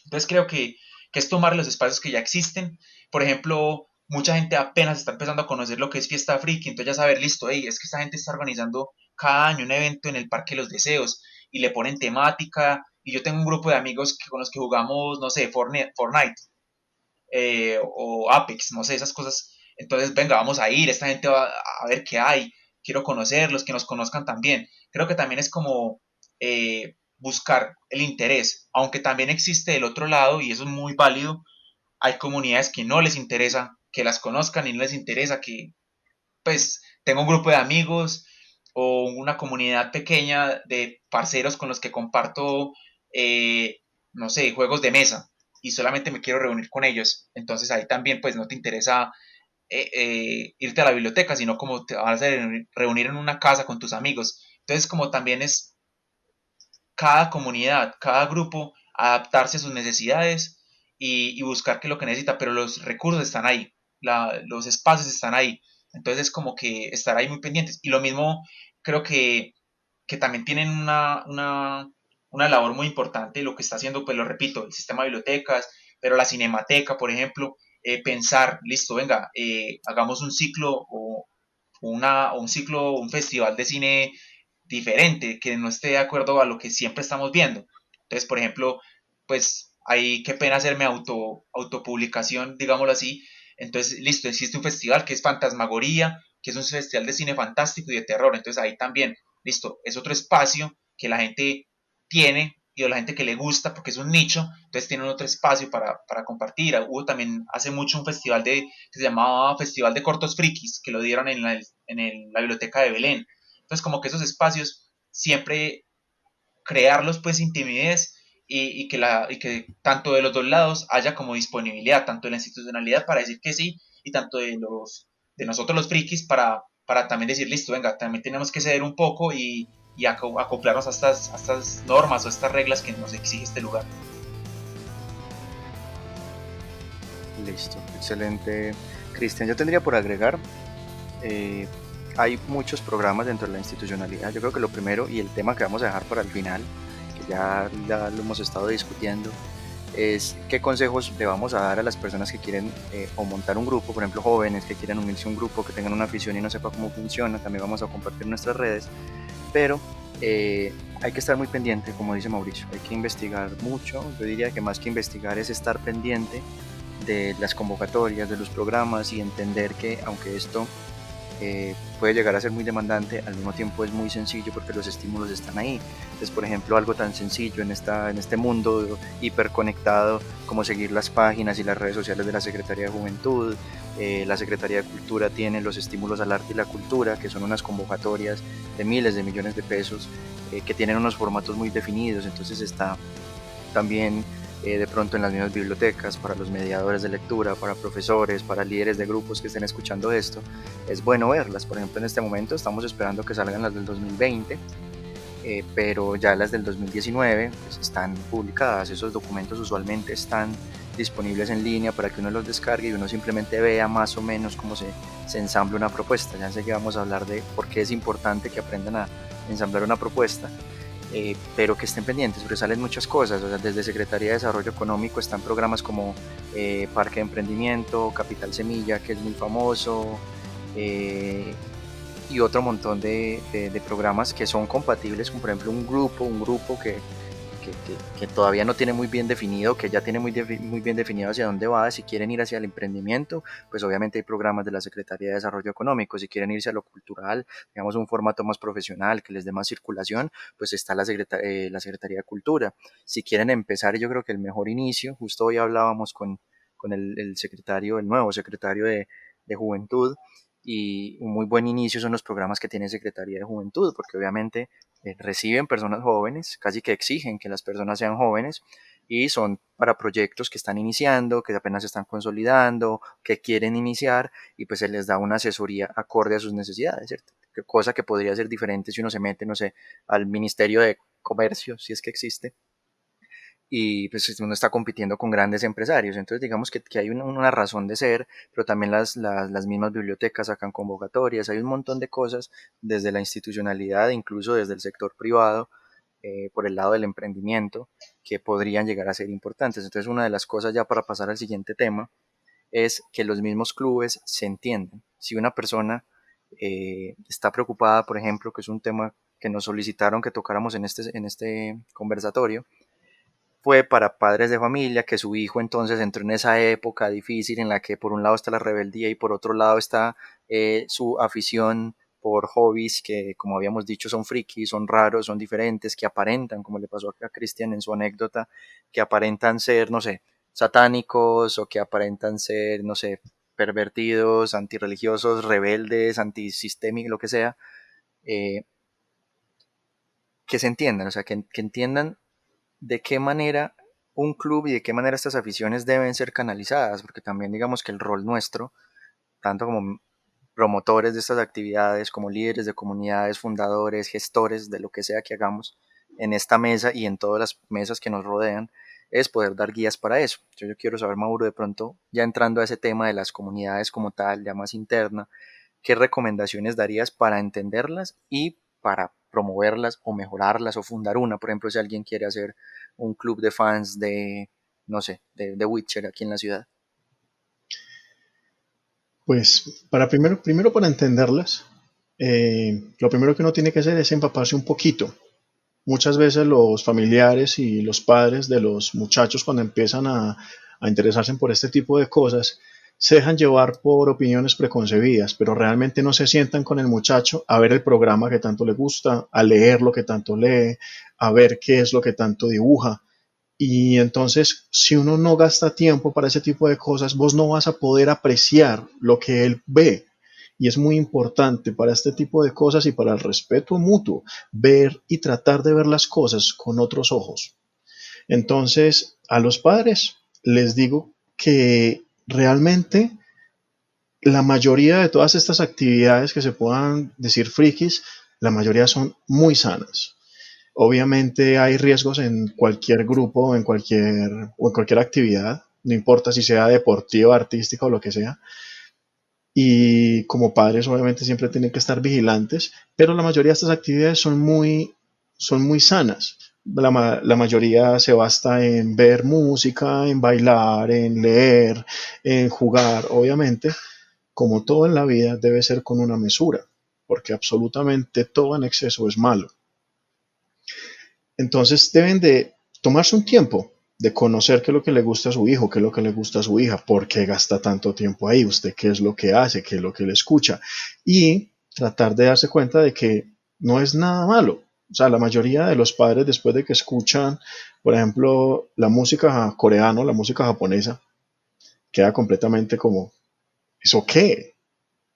Entonces creo que es tomar los espacios que ya existen. Por ejemplo, mucha gente apenas está empezando a conocer lo que es Fiesta Friki, entonces ya saber, listo, hey, es que esta gente está organizando cada año un evento en el Parque de los Deseos y le ponen temática. Y yo tengo un grupo de amigos con los que jugamos, no sé, Fortnite o Apex, no sé, esas cosas. Entonces, venga, vamos a ir, esta gente va a ver qué hay, quiero conocerlos, que nos conozcan también. Creo que también es como buscar el interés, aunque también existe el otro lado y eso es muy válido. Hay comunidades que no les interesa que las conozcan y no les interesa que, pues, tenga un grupo de amigos o una comunidad pequeña de parceros con los que comparto, eh, no sé, juegos de mesa y solamente me quiero reunir con ellos. Entonces ahí también, pues, no te interesa irte a la biblioteca, sino como te vas a reunir en una casa con tus amigos. Entonces, como también es cada comunidad, cada grupo, adaptarse a sus necesidades y buscar qué es lo que necesita, pero los recursos están ahí, los espacios están ahí, entonces es como que estar ahí muy pendientes. Y lo mismo creo que también tienen una labor muy importante, lo que está haciendo, pues lo repito, el sistema de bibliotecas, pero la cinemateca, por ejemplo, pensar, listo, venga, hagamos un ciclo o un ciclo, un festival de cine diferente, que no esté de acuerdo a lo que siempre estamos viendo. Entonces, por ejemplo, pues ahí qué pena hacerme autopublicación, digámoslo así. Entonces, listo, existe un festival que es Fantasmagoría, que es un festival de cine fantástico y de terror. Entonces ahí también, listo, es otro espacio que la gente tiene y a la gente que le gusta, porque es un nicho, entonces tienen otro espacio para compartir. Hubo también hace mucho un festival que se llamaba Festival de Cortos Frikis, que lo dieron en la biblioteca de Belén. Entonces como que esos espacios siempre crearlos pues sin timidez y que tanto de los dos lados haya como disponibilidad, tanto de la institucionalidad para decir que sí y tanto de nosotros los frikis para también decir, listo, venga, también tenemos que ceder un poco y acoplarnos a estas normas o estas reglas que nos exige este lugar. Listo, excelente. Cristian, yo tendría por agregar, hay muchos programas dentro de la institucionalidad. Yo creo que lo primero y el tema que vamos a dejar para el final, que ya lo hemos estado discutiendo, es qué consejos le vamos a dar a las personas que quieren o montar un grupo, por ejemplo jóvenes que quieran unirse a un grupo, que tengan una afición y no sepa cómo funciona. También vamos a compartir nuestras redes, pero hay que estar muy pendiente, como dice Mauricio, hay que investigar mucho. Yo diría que más que investigar es estar pendiente de las convocatorias, de los programas, y entender que aunque esto puede llegar a ser muy demandante, al mismo tiempo es muy sencillo porque los estímulos están ahí. Entonces, por ejemplo, algo tan sencillo en este mundo hiperconectado como seguir las páginas y las redes sociales de la Secretaría de Juventud. La Secretaría de Cultura tiene los estímulos al arte y la cultura, que son unas convocatorias de miles de millones de pesos, que tienen unos formatos muy definidos. Entonces está también de pronto en las mismas bibliotecas, para los mediadores de lectura, para profesores, para líderes de grupos que estén escuchando esto, es bueno verlas. Por ejemplo, en este momento estamos esperando que salgan las del 2020, pero ya las del 2019 pues, están publicadas. Esos documentos usualmente están disponibles en línea para que uno los descargue y uno simplemente vea más o menos cómo se ensambla una propuesta. Ya sé que vamos a hablar de por qué es importante que aprendan a ensamblar una propuesta. Pero que estén pendientes, porque salen muchas cosas. O sea, desde Secretaría de Desarrollo Económico están programas como Parque de Emprendimiento, Capital Semilla, que es muy famoso, y otro montón de programas que son compatibles con, por ejemplo, un grupo que todavía no tiene muy bien definido, que ya tiene muy bien definido hacia dónde va. Si quieren ir hacia el emprendimiento, pues obviamente hay programas de la Secretaría de Desarrollo Económico. Si quieren irse a lo cultural, digamos un formato más profesional, que les dé más circulación, pues está la Secretaría de Cultura. Si quieren empezar, yo creo que el mejor inicio, justo hoy hablábamos con el secretario, el nuevo secretario de Juventud, y un muy buen inicio son los programas que tiene Secretaría de Juventud, porque obviamente reciben personas jóvenes, casi que exigen que las personas sean jóvenes, y son para proyectos que están iniciando, que apenas se están consolidando, que quieren iniciar, y pues se les da una asesoría acorde a sus necesidades, ¿cierto? Cosa que podría ser diferente si uno se mete, no sé, al Ministerio de Comercio, si es que existe, y pues uno está compitiendo con grandes empresarios. Entonces digamos que hay una razón de ser, pero también las mismas bibliotecas sacan convocatorias. Hay un montón de cosas desde la institucionalidad, incluso desde el sector privado, por el lado del emprendimiento, que podrían llegar a ser importantes. Entonces una de las cosas, ya para pasar al siguiente tema, es que los mismos clubes se entiendan. Si una persona está preocupada, por ejemplo, que es un tema que nos solicitaron que tocáramos en este conversatorio, fue para padres de familia, que su hijo entonces entró en esa época difícil en la que por un lado está la rebeldía y por otro lado está su afición por hobbies que, como habíamos dicho, son frikis, son raros, son diferentes, que aparentan, como le pasó a Cristian en su anécdota, que aparentan ser, no sé, satánicos, o que aparentan ser, no sé, pervertidos, antirreligiosos, rebeldes, antisistémicos, lo que sea, eh, que se entiendan, o sea, que entiendan de qué manera un club y de qué manera estas aficiones deben ser canalizadas, porque también digamos que el rol nuestro, tanto como promotores de estas actividades, como líderes de comunidades, fundadores, gestores de lo que sea que hagamos en esta mesa y en todas las mesas que nos rodean, es poder dar guías para eso. Yo quiero saber, Mauro, de pronto, ya entrando a ese tema de las comunidades como tal, ya más interna, ¿qué recomendaciones darías para entenderlas y para promoverlas o mejorarlas o fundar una? Por ejemplo, si alguien quiere hacer un club de fans de, no sé, de Witcher aquí en la ciudad. Pues primero para entenderlas, lo primero que uno tiene que hacer es empaparse un poquito. Muchas veces los familiares y los padres de los muchachos, cuando empiezan a interesarse por este tipo de cosas, se dejan llevar por opiniones preconcebidas, pero realmente no se sientan con el muchacho a ver el programa que tanto le gusta, a leer lo que tanto lee, a ver qué es lo que tanto dibuja. Y entonces, si uno no gasta tiempo para ese tipo de cosas, vos no vas a poder apreciar lo que él ve. Y es muy importante para este tipo de cosas y para el respeto mutuo, ver y tratar de ver las cosas con otros ojos. Entonces, a los padres les digo que realmente la mayoría de todas estas actividades que se puedan decir frikis, la mayoría son muy sanas. Obviamente hay riesgos en cualquier grupo o en cualquier actividad, no importa si sea deportiva, artística o lo que sea. Y como padres obviamente siempre tienen que estar vigilantes, pero la mayoría de estas actividades son muy sanas. La mayoría se basta en ver música, en bailar, en leer, en jugar. Obviamente, como todo en la vida, debe ser con una mesura, porque absolutamente todo en exceso es malo. Entonces deben de tomarse un tiempo de conocer qué es lo que le gusta a su hijo, qué es lo que le gusta a su hija, por qué gasta tanto tiempo ahí, usted qué es lo que hace, qué es lo que le escucha, y tratar de darse cuenta de que no es nada malo. O sea, la mayoría de los padres después de que escuchan, por ejemplo, la música coreana, la música japonesa, queda completamente como, ¿eso qué?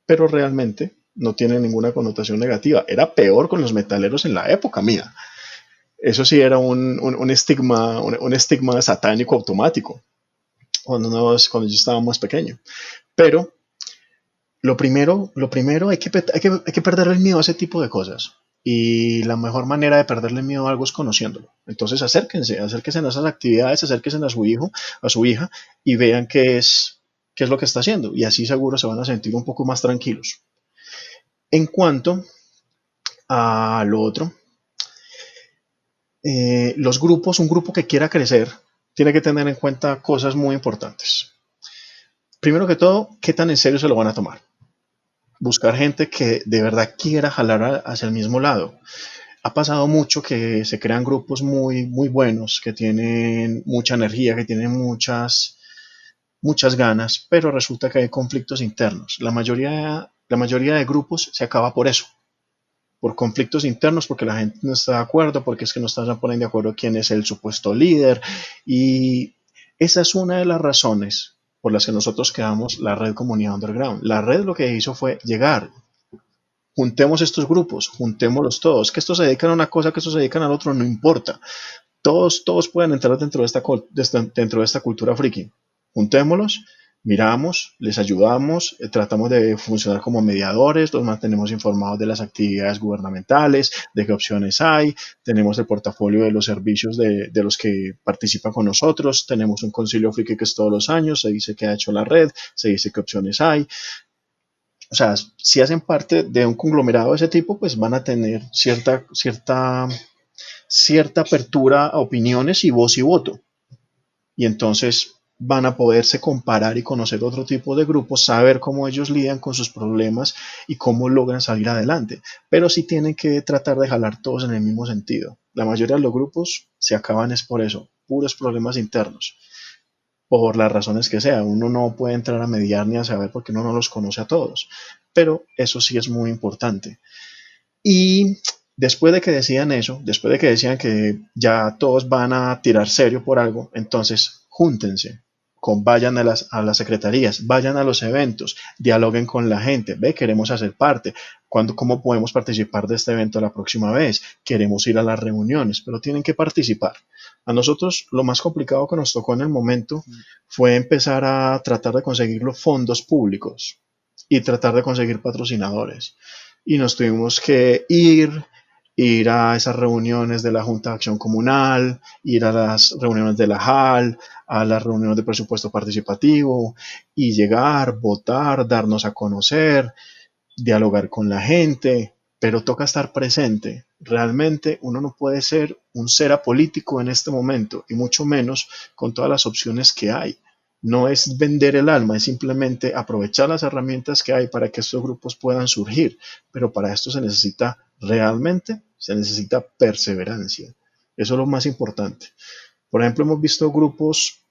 Pero realmente no tiene ninguna connotación negativa. Era peor con los metaleros en la época mía. Eso sí era un estigma satánico automático cuando yo estaba más pequeño. Pero lo primero hay que perderle el miedo a ese tipo de cosas. Y la mejor manera de perderle el miedo a algo es conociéndolo. Entonces acérquense a esas actividades, acérquense a su hijo, a su hija, y vean qué es lo que está haciendo. Y así seguro se van a sentir un poco más tranquilos. En cuanto a lo otro, un grupo que quiera crecer, tiene que tener en cuenta cosas muy importantes. Primero que todo, ¿qué tan en serio se lo van a tomar? Buscar gente que de verdad quiera jalar hacia el mismo lado. Ha pasado mucho que se crean grupos muy buenos, que tienen mucha energía, que tienen muchas ganas, pero resulta que hay conflictos internos. La mayoría de grupos se acaba por eso, por conflictos internos, porque la gente no está de acuerdo, porque es que no están poniendo de acuerdo quién es el supuesto líder. Y esa es una de las razones por las que nosotros creamos la red Comunidad Underground. La red lo que hizo fue llegar, juntemos estos grupos, juntémoslos todos, que estos se dedican a una cosa, que estos se dedican al otro, no importa. Todos pueden entrar dentro de esta cultura friki. Juntémoslos, miramos, les ayudamos, tratamos de funcionar como mediadores, los mantenemos informados de las actividades gubernamentales, de qué opciones hay, tenemos el portafolio de los servicios de los que participan con nosotros, tenemos un concilio friki que es todos los años, se dice qué ha hecho la red, se dice qué opciones hay. O sea, si hacen parte de un conglomerado de ese tipo, pues van a tener cierta apertura a opiniones y voz y voto. Y entonces van a poderse comparar y conocer otro tipo de grupos, saber cómo ellos lidian con sus problemas y cómo logran salir adelante. Pero sí tienen que tratar de jalar todos en el mismo sentido. La mayoría de los grupos se acaban es por eso, puros problemas internos. Por las razones que sea, uno no puede entrar a mediar ni a saber porque uno no los conoce a todos. Pero eso sí es muy importante. Y después de que decían eso, después de que decían que ya todos van a tirar serio por algo, entonces júntense, vayan a las secretarías, vayan a los eventos, dialoguen con la gente, queremos hacer parte, ¿cómo podemos participar de este evento la próxima vez? Queremos ir a las reuniones, pero tienen que participar. A nosotros lo más complicado que nos tocó en el momento fue empezar a tratar de conseguir los fondos públicos y tratar de conseguir patrocinadores. Y nos tuvimos que ir a esas reuniones de la Junta de Acción Comunal, ir a las reuniones de la JAL, a las reuniones de presupuesto participativo y llegar, votar, darnos a conocer, dialogar con la gente, pero toca estar presente. Realmente uno no puede ser un ser apolítico en este momento y mucho menos con todas las opciones que hay. No es vender el alma, es simplemente aprovechar las herramientas que hay para que estos grupos puedan surgir, pero para esto se necesita perseverancia. Eso es lo más importante. Por ejemplo, hemos visto grupos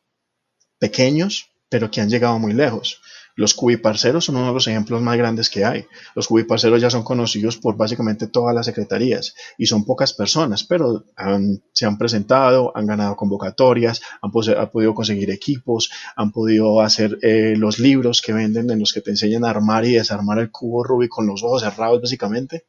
pequeños, pero que han llegado muy lejos. Los cubiparceros son uno de los ejemplos más grandes que hay. Los cubiparceros ya son conocidos por básicamente todas las secretarías y son pocas personas, pero se han presentado, han ganado convocatorias, han podido conseguir equipos, han podido hacer los libros que venden en los que te enseñan a armar y desarmar el cubo Rubik con los ojos cerrados básicamente.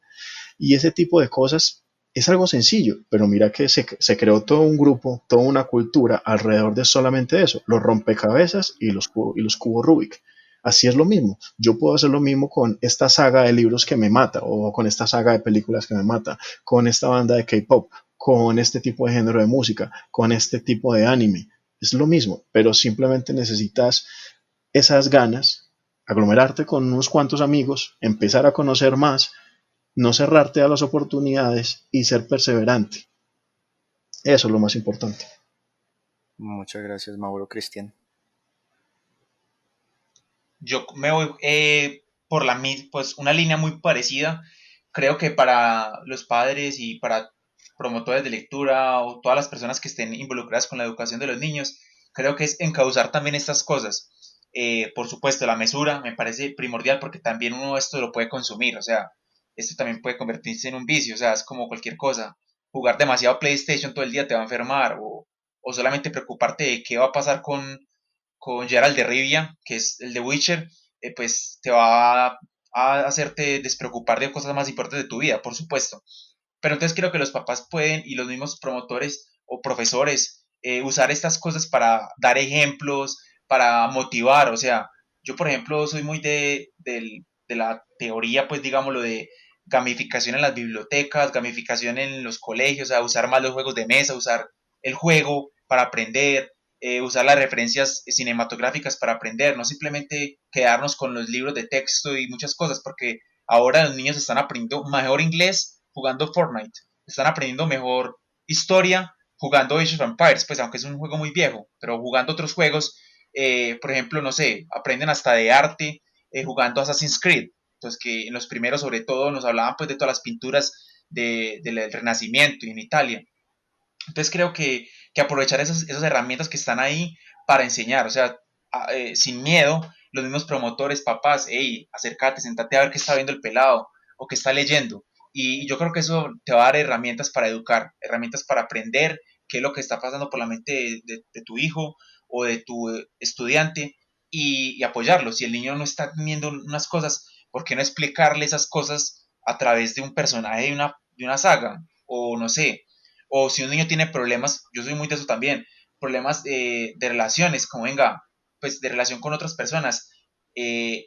Y ese tipo de cosas es algo sencillo, pero mira que se creó todo un grupo, toda una cultura alrededor de solamente eso, los rompecabezas y los cubos Rubik. Así es lo mismo. Yo puedo hacer lo mismo con esta saga de libros que me mata, o con esta saga de películas que me mata, con esta banda de K-pop, con este tipo de género de música, con este tipo de anime. Es lo mismo, pero simplemente necesitas esas ganas, aglomerarte con unos cuantos amigos, empezar a conocer más, no cerrarte a las oportunidades y ser perseverante. Eso es lo más importante. Muchas gracias, Mauro. Cristian. Yo me voy por pues una línea muy parecida. Creo que para los padres y para promotores de lectura o todas las personas que estén involucradas con la educación de los niños, creo que es encauzar también estas cosas. Por supuesto, la mesura me parece primordial porque también uno esto lo puede consumir, o sea, esto también puede convertirse en un vicio, o sea, es como cualquier cosa. Jugar demasiado PlayStation todo el día te va a enfermar o solamente preocuparte de qué va a pasar con Geralt de Rivia, que es el de Witcher, pues te va a hacerte despreocupar de cosas más importantes de tu vida, por supuesto. Pero entonces creo que los papás pueden y los mismos promotores o profesores usar estas cosas para dar ejemplos, para motivar. O sea, yo por ejemplo soy muy de la teoría, pues digámoslo, de gamificación en las bibliotecas, gamificación en los colegios, o sea, usar más los juegos de mesa, usar el juego para aprender, usar las referencias cinematográficas para aprender, no simplemente quedarnos con los libros de texto y muchas cosas, porque ahora los niños están aprendiendo mejor inglés jugando Fortnite, están aprendiendo mejor historia jugando Age of Empires, pues aunque es un juego muy viejo, pero jugando otros juegos, por ejemplo, no sé, aprenden hasta de arte jugando Assassin's Creed, entonces que en los primeros sobre todo nos hablaban pues de todas las pinturas del Renacimiento y en Italia. Entonces creo que aprovechar esas herramientas que están ahí para enseñar, o sea, sin miedo, los mismos promotores, papás, hey, acércate, sentate a ver qué está viendo el pelado o qué está leyendo. Y yo creo que eso te va a dar herramientas para educar, herramientas para aprender qué es lo que está pasando por la mente de tu hijo o de tu estudiante y apoyarlo. Si el niño no está viendo unas cosas, ¿por qué no explicarle esas cosas a través de un personaje de una saga? O no sé, o si un niño tiene problemas, yo soy muy de eso también, problemas de relaciones, como venga, pues de relación con otras personas,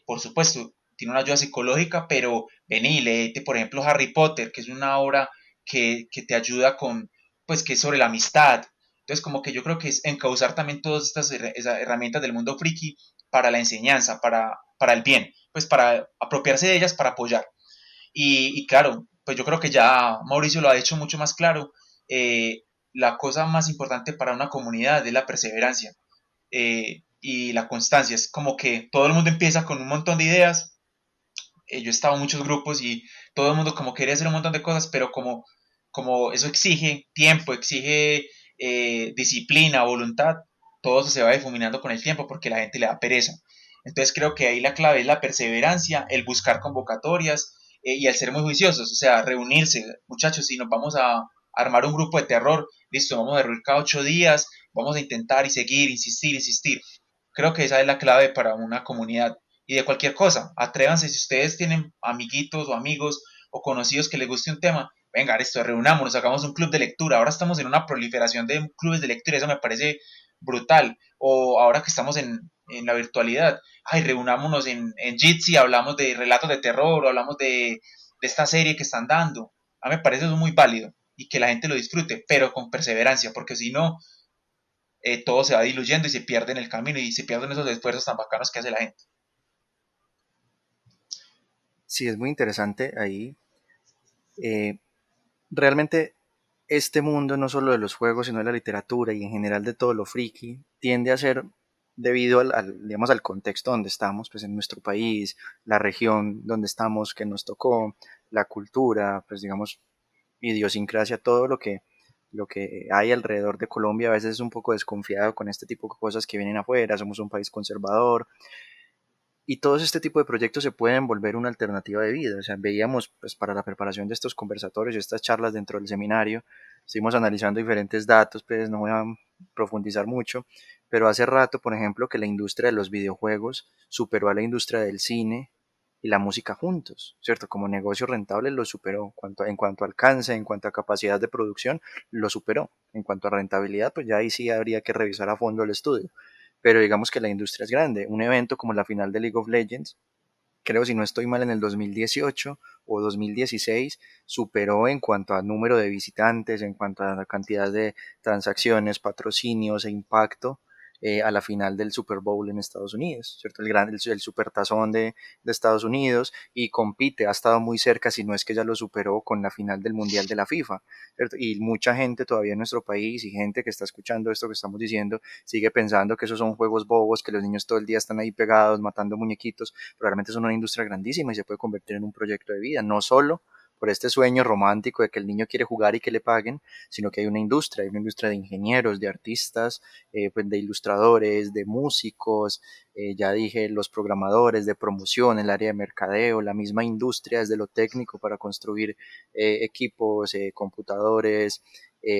por supuesto, tiene una ayuda psicológica, pero vení, léete, por ejemplo, Harry Potter, que es una obra que te ayuda con, pues que es sobre la amistad. Entonces, como que yo creo que es encauzar también todas estas esas herramientas del mundo friki para la enseñanza, para el bien, pues para apropiarse de ellas, para apoyar. Y claro, pues yo creo que ya Mauricio lo ha hecho mucho más claro. La cosa más importante para una comunidad es la perseverancia y la constancia. Es como que todo el mundo empieza con un montón de ideas. Yo he estado en muchos grupos y todo el mundo como quería hacer un montón de cosas, pero como eso exige tiempo, exige disciplina, voluntad, todo eso se va difuminando con el tiempo porque la gente le da pereza. Entonces creo que ahí la clave es la perseverancia, el buscar convocatorias y el ser muy juiciosos, o sea, reunirse, muchachos, si nos vamos a armar un grupo de terror, listo, vamos a reunir cada 8 días, vamos a intentar y seguir, insistir, insistir. Creo que esa es la clave para una comunidad y de cualquier cosa. Atrévanse si ustedes tienen amiguitos o amigos o conocidos que les guste un tema. Venga, esto, reunámonos, hagamos un club de lectura. Ahora estamos en una proliferación de clubes de lectura, eso me parece brutal. O ahora que estamos en la virtualidad, ay, reunámonos en Jitsi, hablamos de relatos de terror, o hablamos de esta serie que están dando. A mí me parece eso muy válido y que la gente lo disfrute, pero con perseverancia, porque si no, todo se va diluyendo y se pierde en el camino y se pierden esos esfuerzos tan bacanos que hace la gente. Sí, es muy interesante ahí. Eh, Realmente este mundo, no solo de los juegos, sino de la literatura y en general de todo lo friki, tiende a ser debido digamos, al contexto donde estamos, pues en nuestro país, la región donde estamos, que nos tocó, la cultura, pues digamos, idiosincrasia, todo lo que hay alrededor de Colombia a veces es un poco desconfiado con este tipo de cosas que vienen afuera, somos un país conservador Y todos este tipo de proyectos se pueden volver una alternativa de vida. O sea, veíamos pues, para la preparación de estos conversatorios y estas charlas dentro del seminario, estuvimos analizando diferentes datos, pues no voy a profundizar mucho, pero hace rato, por ejemplo, que la industria de los videojuegos superó a la industria del cine y la música juntos, ¿cierto? Como negocio rentable lo superó. En cuanto a alcance, en cuanto a capacidad de producción, lo superó. En cuanto a rentabilidad, pues ya ahí sí habría que revisar a fondo el estudio. Pero digamos que la industria es grande. Un evento como la final de League of Legends, creo si no estoy mal en el 2018 o 2016, superó en cuanto a número de visitantes, en cuanto a la cantidad de transacciones, patrocinios e impacto a la final del Super Bowl en Estados Unidos, ¿cierto? El supertazón de Estados Unidos y compite, ha estado muy cerca, si no es que ya lo superó con la final del Mundial de la FIFA, ¿cierto? Y mucha gente todavía en nuestro país y gente que está escuchando esto que estamos diciendo sigue pensando que esos son juegos bobos, que los niños todo el día están ahí pegados matando muñequitos, pero realmente es una industria grandísima y se puede convertir en un proyecto de vida, no solo por este sueño romántico de que el niño quiere jugar y que le paguen, sino que hay una industria de ingenieros, de artistas, pues de ilustradores, de músicos, ya dije, los programadores, de promoción, el área de mercadeo, la misma industria desde lo técnico para construir equipos, computadores,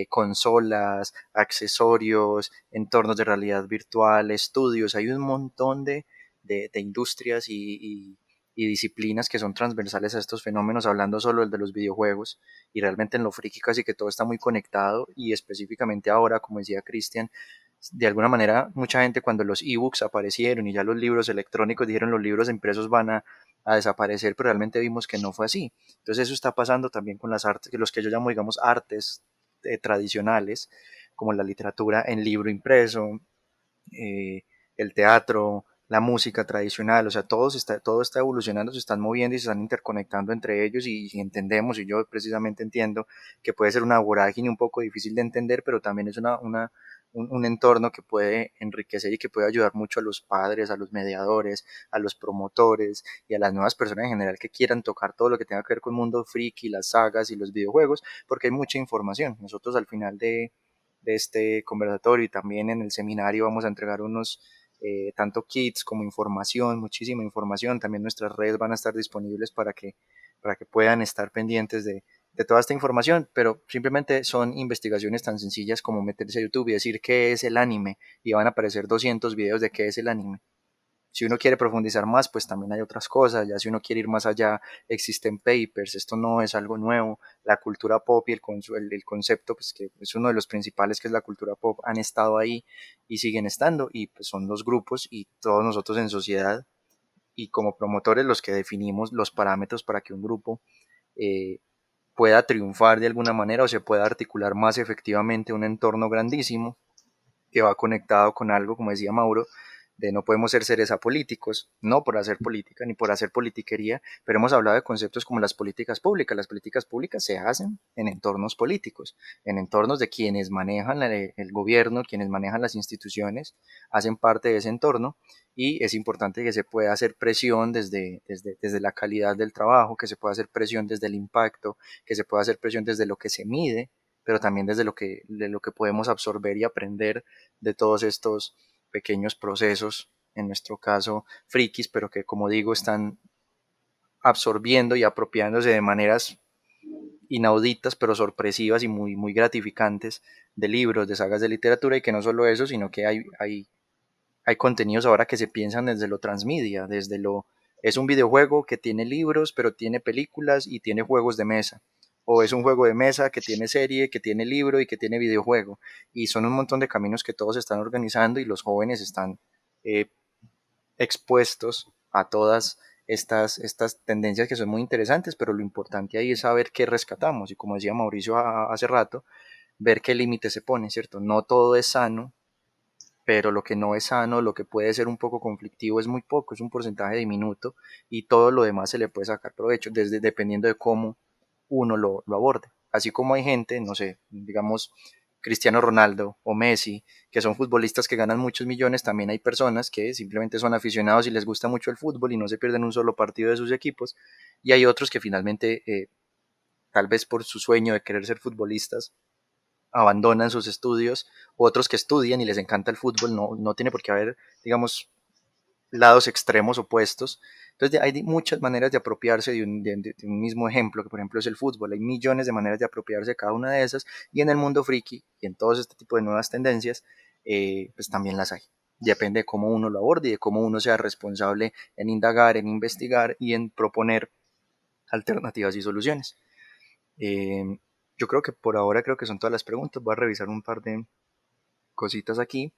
consolas, accesorios, entornos de realidad virtual, estudios, hay un montón de industrias y disciplinas que son transversales a estos fenómenos, hablando solo del de los videojuegos, y realmente en lo friki casi que todo está muy conectado, y específicamente ahora, como decía Cristian, de alguna manera mucha gente cuando los ebooks aparecieron y ya los libros electrónicos dijeron los libros impresos van a desaparecer, pero realmente vimos que no fue así. Entonces eso está pasando también con las artes, los que yo llamo, digamos, artes tradicionales, como la literatura en libro impreso, el teatro, la música tradicional, o sea, todo está evolucionando, se están moviendo y se están interconectando entre ellos y entendemos, y yo precisamente entiendo que puede ser una vorágine un poco difícil de entender, pero también es un entorno que puede enriquecer y que puede ayudar mucho a los padres, a los mediadores, a los promotores y a las nuevas personas en general que quieran tocar todo lo que tenga que ver con el mundo friki, las sagas y los videojuegos, porque hay mucha información. Nosotros al final de este conversatorio y también en el seminario vamos a entregar unos tanto kits como información, muchísima información. También nuestras redes van a estar disponibles para que puedan estar pendientes de toda esta información, pero simplemente son investigaciones tan sencillas como meterse a YouTube y decir qué es el anime y van a aparecer 200 videos de qué es el anime. Si uno quiere profundizar más, pues también hay otras cosas, ya si uno quiere ir más allá, existen papers, esto no es algo nuevo, la cultura pop y el concepto, pues que es uno de los principales, que es la cultura pop, han estado ahí y siguen estando, y pues son los grupos y todos nosotros en sociedad y como promotores los que definimos los parámetros para que un grupo eh, pueda triunfar de alguna manera o se pueda articular más efectivamente un entorno grandísimo que va conectado con algo, como decía Mauro, de no podemos ser seres apolíticos, no por hacer política ni por hacer politiquería, pero hemos hablado de conceptos como las políticas públicas. Las políticas públicas se hacen en entornos políticos, en entornos de quienes manejan el gobierno, quienes manejan las instituciones, hacen parte de ese entorno y es importante que se pueda hacer presión desde la calidad del trabajo, que se pueda hacer presión desde el impacto, que se pueda hacer presión desde lo que se mide, pero también desde de lo que podemos absorber y aprender de todos estos pequeños procesos, en nuestro caso frikis, pero que como digo están absorbiendo y apropiándose de maneras inauditas pero sorpresivas y muy gratificantes de libros, de sagas de literatura, y que no solo eso, sino que hay contenidos ahora que se piensan desde lo transmedia, es un videojuego que tiene libros, pero tiene películas y tiene juegos de mesa. O es un juego de mesa que tiene serie, que tiene libro y que tiene videojuego. Y son un montón de caminos que todos están organizando y los jóvenes están eh, expuestos a todas estas tendencias que son muy interesantes, pero lo importante ahí es saber qué rescatamos. Y como decía Mauricio hace rato, ver qué límite se pone, ¿cierto? No todo es sano, pero lo que no es sano, lo que puede ser un poco conflictivo es muy poco, es un porcentaje diminuto y todo lo demás se le puede sacar provecho, dependiendo de cómo uno lo aborde. Así como hay gente, no sé, digamos Cristiano Ronaldo o Messi, que son futbolistas que ganan muchos millones, también hay personas que simplemente son aficionados y les gusta mucho el fútbol y no se pierden un solo partido de sus equipos, y hay otros que finalmente, tal vez por su sueño de querer ser futbolistas, abandonan sus estudios, otros que estudian y les encanta el fútbol, no tiene por qué haber, digamos, lados extremos opuestos. Entonces hay muchas maneras de apropiarse de un mismo ejemplo, que por ejemplo es el fútbol. Hay millones de maneras de apropiarse de cada una de esas, y en el mundo friki y en todo este tipo de nuevas tendencias, pues también las hay. Depende de cómo uno lo aborde y de cómo uno sea responsable en indagar, en investigar y en proponer alternativas y soluciones. Yo creo que por ahora creo que son todas las preguntas. Voy a revisar un par de cositas aquí.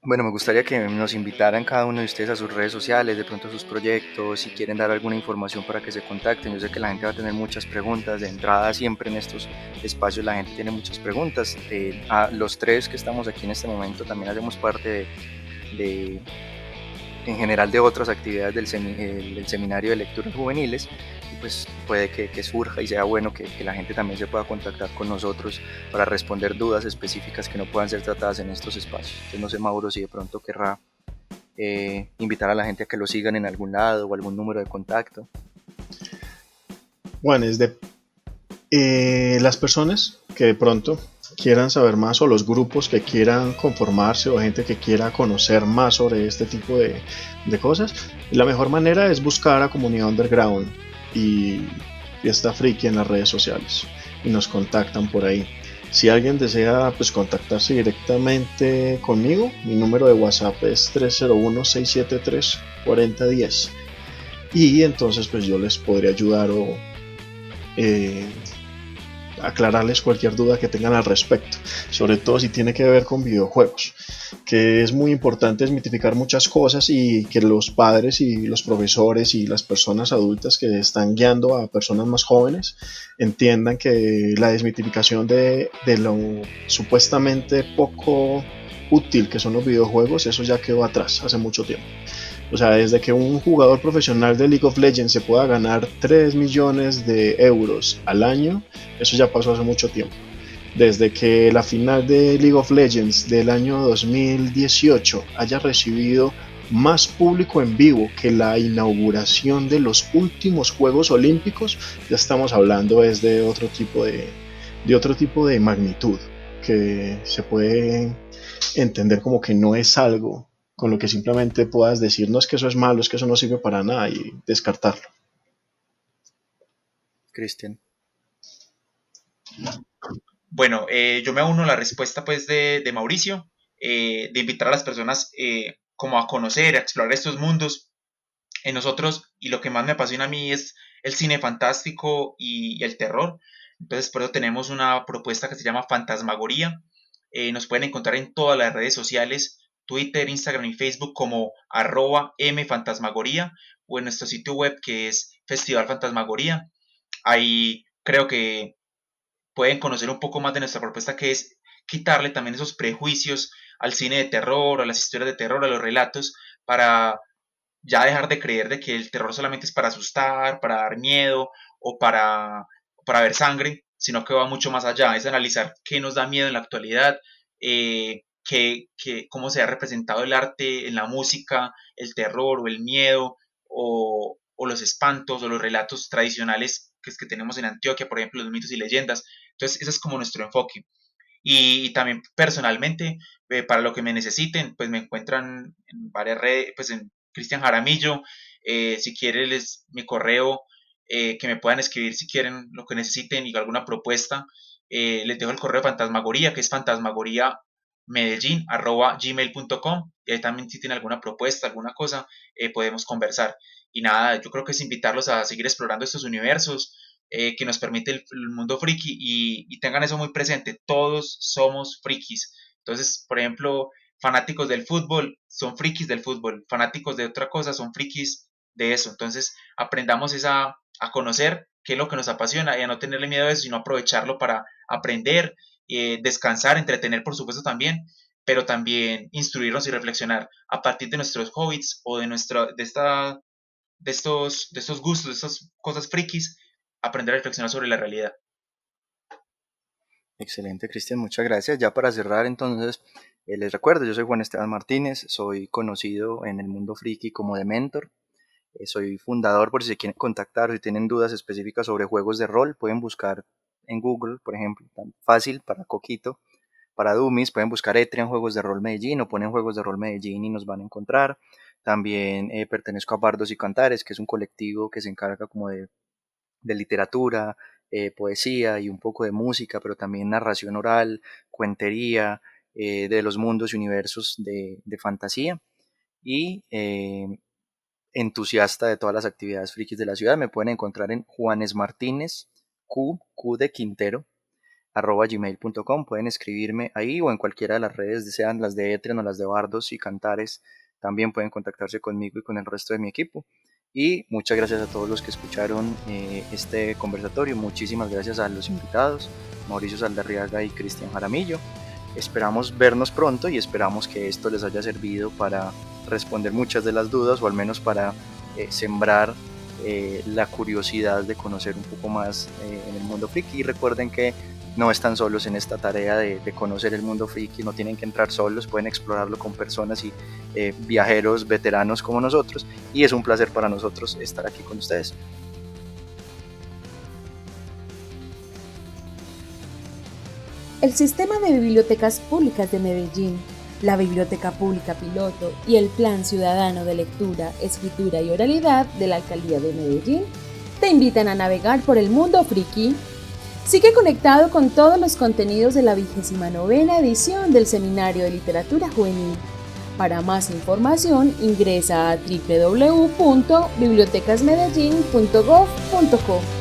Bueno, me gustaría que nos invitaran cada uno de ustedes a sus redes sociales, de pronto a sus proyectos, si quieren dar alguna información para que se contacten. Yo sé que la gente va a tener muchas preguntas. De entrada, siempre en estos espacios la gente tiene muchas preguntas. A los tres que estamos aquí en este momento también hacemos parte de en general de otras actividades del seminario de lecturas juveniles, y pues puede que surja y sea bueno que la gente también se pueda contactar con nosotros para responder dudas específicas que no puedan ser tratadas en estos espacios. Entonces no sé, Mauro, si de pronto querrá invitar a la gente a que lo sigan en algún lado o algún número de contacto. Bueno, es de las personas que de pronto quieran saber más, o los grupos que quieran conformarse, o gente que quiera conocer más sobre este tipo de cosas, la mejor manera es buscar a Comunidad Underground y Fiesta Friki en las redes sociales y nos contactan por ahí. Si alguien desea pues contactarse directamente conmigo, mi número de WhatsApp es 301-673-4010, y entonces pues yo les podré ayudar o aclararles cualquier duda que tengan al respecto, sobre todo si tiene que ver con videojuegos, que es muy importante desmitificar muchas cosas, y que los padres y los profesores y las personas adultas que están guiando a personas más jóvenes entiendan que la desmitificación de lo supuestamente poco útil que son los videojuegos, eso ya quedó atrás hace mucho tiempo. O sea, desde que un jugador profesional de League of Legends se pueda ganar 3 millones de euros al año, eso ya pasó hace mucho tiempo. Desde que la final de League of Legends del año 2018 haya recibido más público en vivo que la inauguración de los últimos Juegos Olímpicos, ya estamos hablando es de otro tipo de magnitud, que se puede entender como que no es algo con lo que simplemente puedas decir, no, es que eso es malo, es que eso no sirve para nada, y descartarlo. Cristian. Bueno, yo me uno a la respuesta pues de Mauricio, de invitar a las personas como a conocer, a explorar estos mundos en nosotros, y lo que más me apasiona a mí es el cine fantástico y el terror. Entonces por eso tenemos una propuesta que se llama Fantasmagoría. Nos pueden encontrar en todas las redes sociales, Twitter, Instagram y Facebook como @mfantasmagoría, o en nuestro sitio web que es Festival Fantasmagoría. Ahí creo que pueden conocer un poco más de nuestra propuesta, que es quitarle también esos prejuicios al cine de terror, a las historias de terror, a los relatos, para ya dejar de creer de que el terror solamente es para asustar, para dar miedo o para ver sangre, sino que va mucho más allá, es analizar qué nos da miedo en la actualidad, cómo se ha representado el arte en la música, el terror o el miedo, o los espantos o los relatos tradicionales que tenemos en Antioquia, por ejemplo, los mitos y leyendas. Entonces, ese es como nuestro enfoque. Y también personalmente, para lo que me necesiten, pues me encuentran en varias redes, pues en Cristian Jaramillo. Si quieren mi correo, que me puedan escribir si quieren lo que necesiten y alguna propuesta. Les dejo el correo de Fantasmagoría, que es fantasmagoriamedellin@gmail.com, y ahí también si tienen alguna propuesta, alguna cosa, podemos conversar. Y nada, yo creo que es invitarlos a seguir explorando estos universos que nos permite el mundo friki, y tengan eso muy presente, todos somos frikis. Entonces, por ejemplo, fanáticos del fútbol son frikis del fútbol, fanáticos de otra cosa son frikis de eso. Entonces, aprendamos a conocer qué es lo que nos apasiona y a no tenerle miedo a eso, sino aprovecharlo para aprender, descansar, entretener, por supuesto, también, pero también instruirnos y reflexionar a partir de nuestros hobbies o de estos gustos, de estas cosas frikis, aprender a reflexionar sobre la realidad. Excelente, Cristian, muchas gracias. Ya para cerrar, entonces, les recuerdo, yo soy Juan Esteban Martínez, soy conocido en el mundo friki como The Mentor. Soy fundador, por si se quieren contactar, si tienen dudas específicas sobre juegos de rol, pueden buscar en Google, por ejemplo, tan fácil para Coquito, para dummies. Pueden buscar Etrian Juegos de Rol Medellín o ponen Juegos de Rol Medellín y nos van a encontrar. También pertenezco a Bardos y Cantares, que es un colectivo que se encarga como de literatura, poesía y un poco de música, pero también narración oral, cuentería, de los mundos y universos de fantasía. Y entusiasta de todas las actividades frikis de la ciudad. Me pueden encontrar en Juanes Martínez, Q de Quintero, @gmail.com. Pueden escribirme ahí o en cualquiera de las redes, sean las de Etrian o las de Bardos y Cantares. También pueden contactarse conmigo y con el resto de mi equipo. Y muchas gracias a todos los que escucharon este conversatorio. Muchísimas gracias a los invitados, Mauricio Saldarriaga y Cristian Jaramillo. Esperamos vernos pronto y esperamos que esto les haya servido para responder muchas de las dudas o al menos para sembrar la curiosidad de conocer un poco más en el mundo friki. Y recuerden que no están solos en esta tarea de conocer el mundo friki, no tienen que entrar solos, pueden explorarlo con personas y viajeros veteranos como nosotros, y es un placer para nosotros estar aquí con ustedes. El Sistema de Bibliotecas Públicas de Medellín, la Biblioteca Pública Piloto y el Plan Ciudadano de Lectura, Escritura y Oralidad de la Alcaldía de Medellín te invitan a navegar por el mundo friki. Sigue conectado con todos los contenidos de la 29ª edición del Seminario de Literatura Juvenil. Para más información ingresa a www.bibliotecasmedellin.gov.co.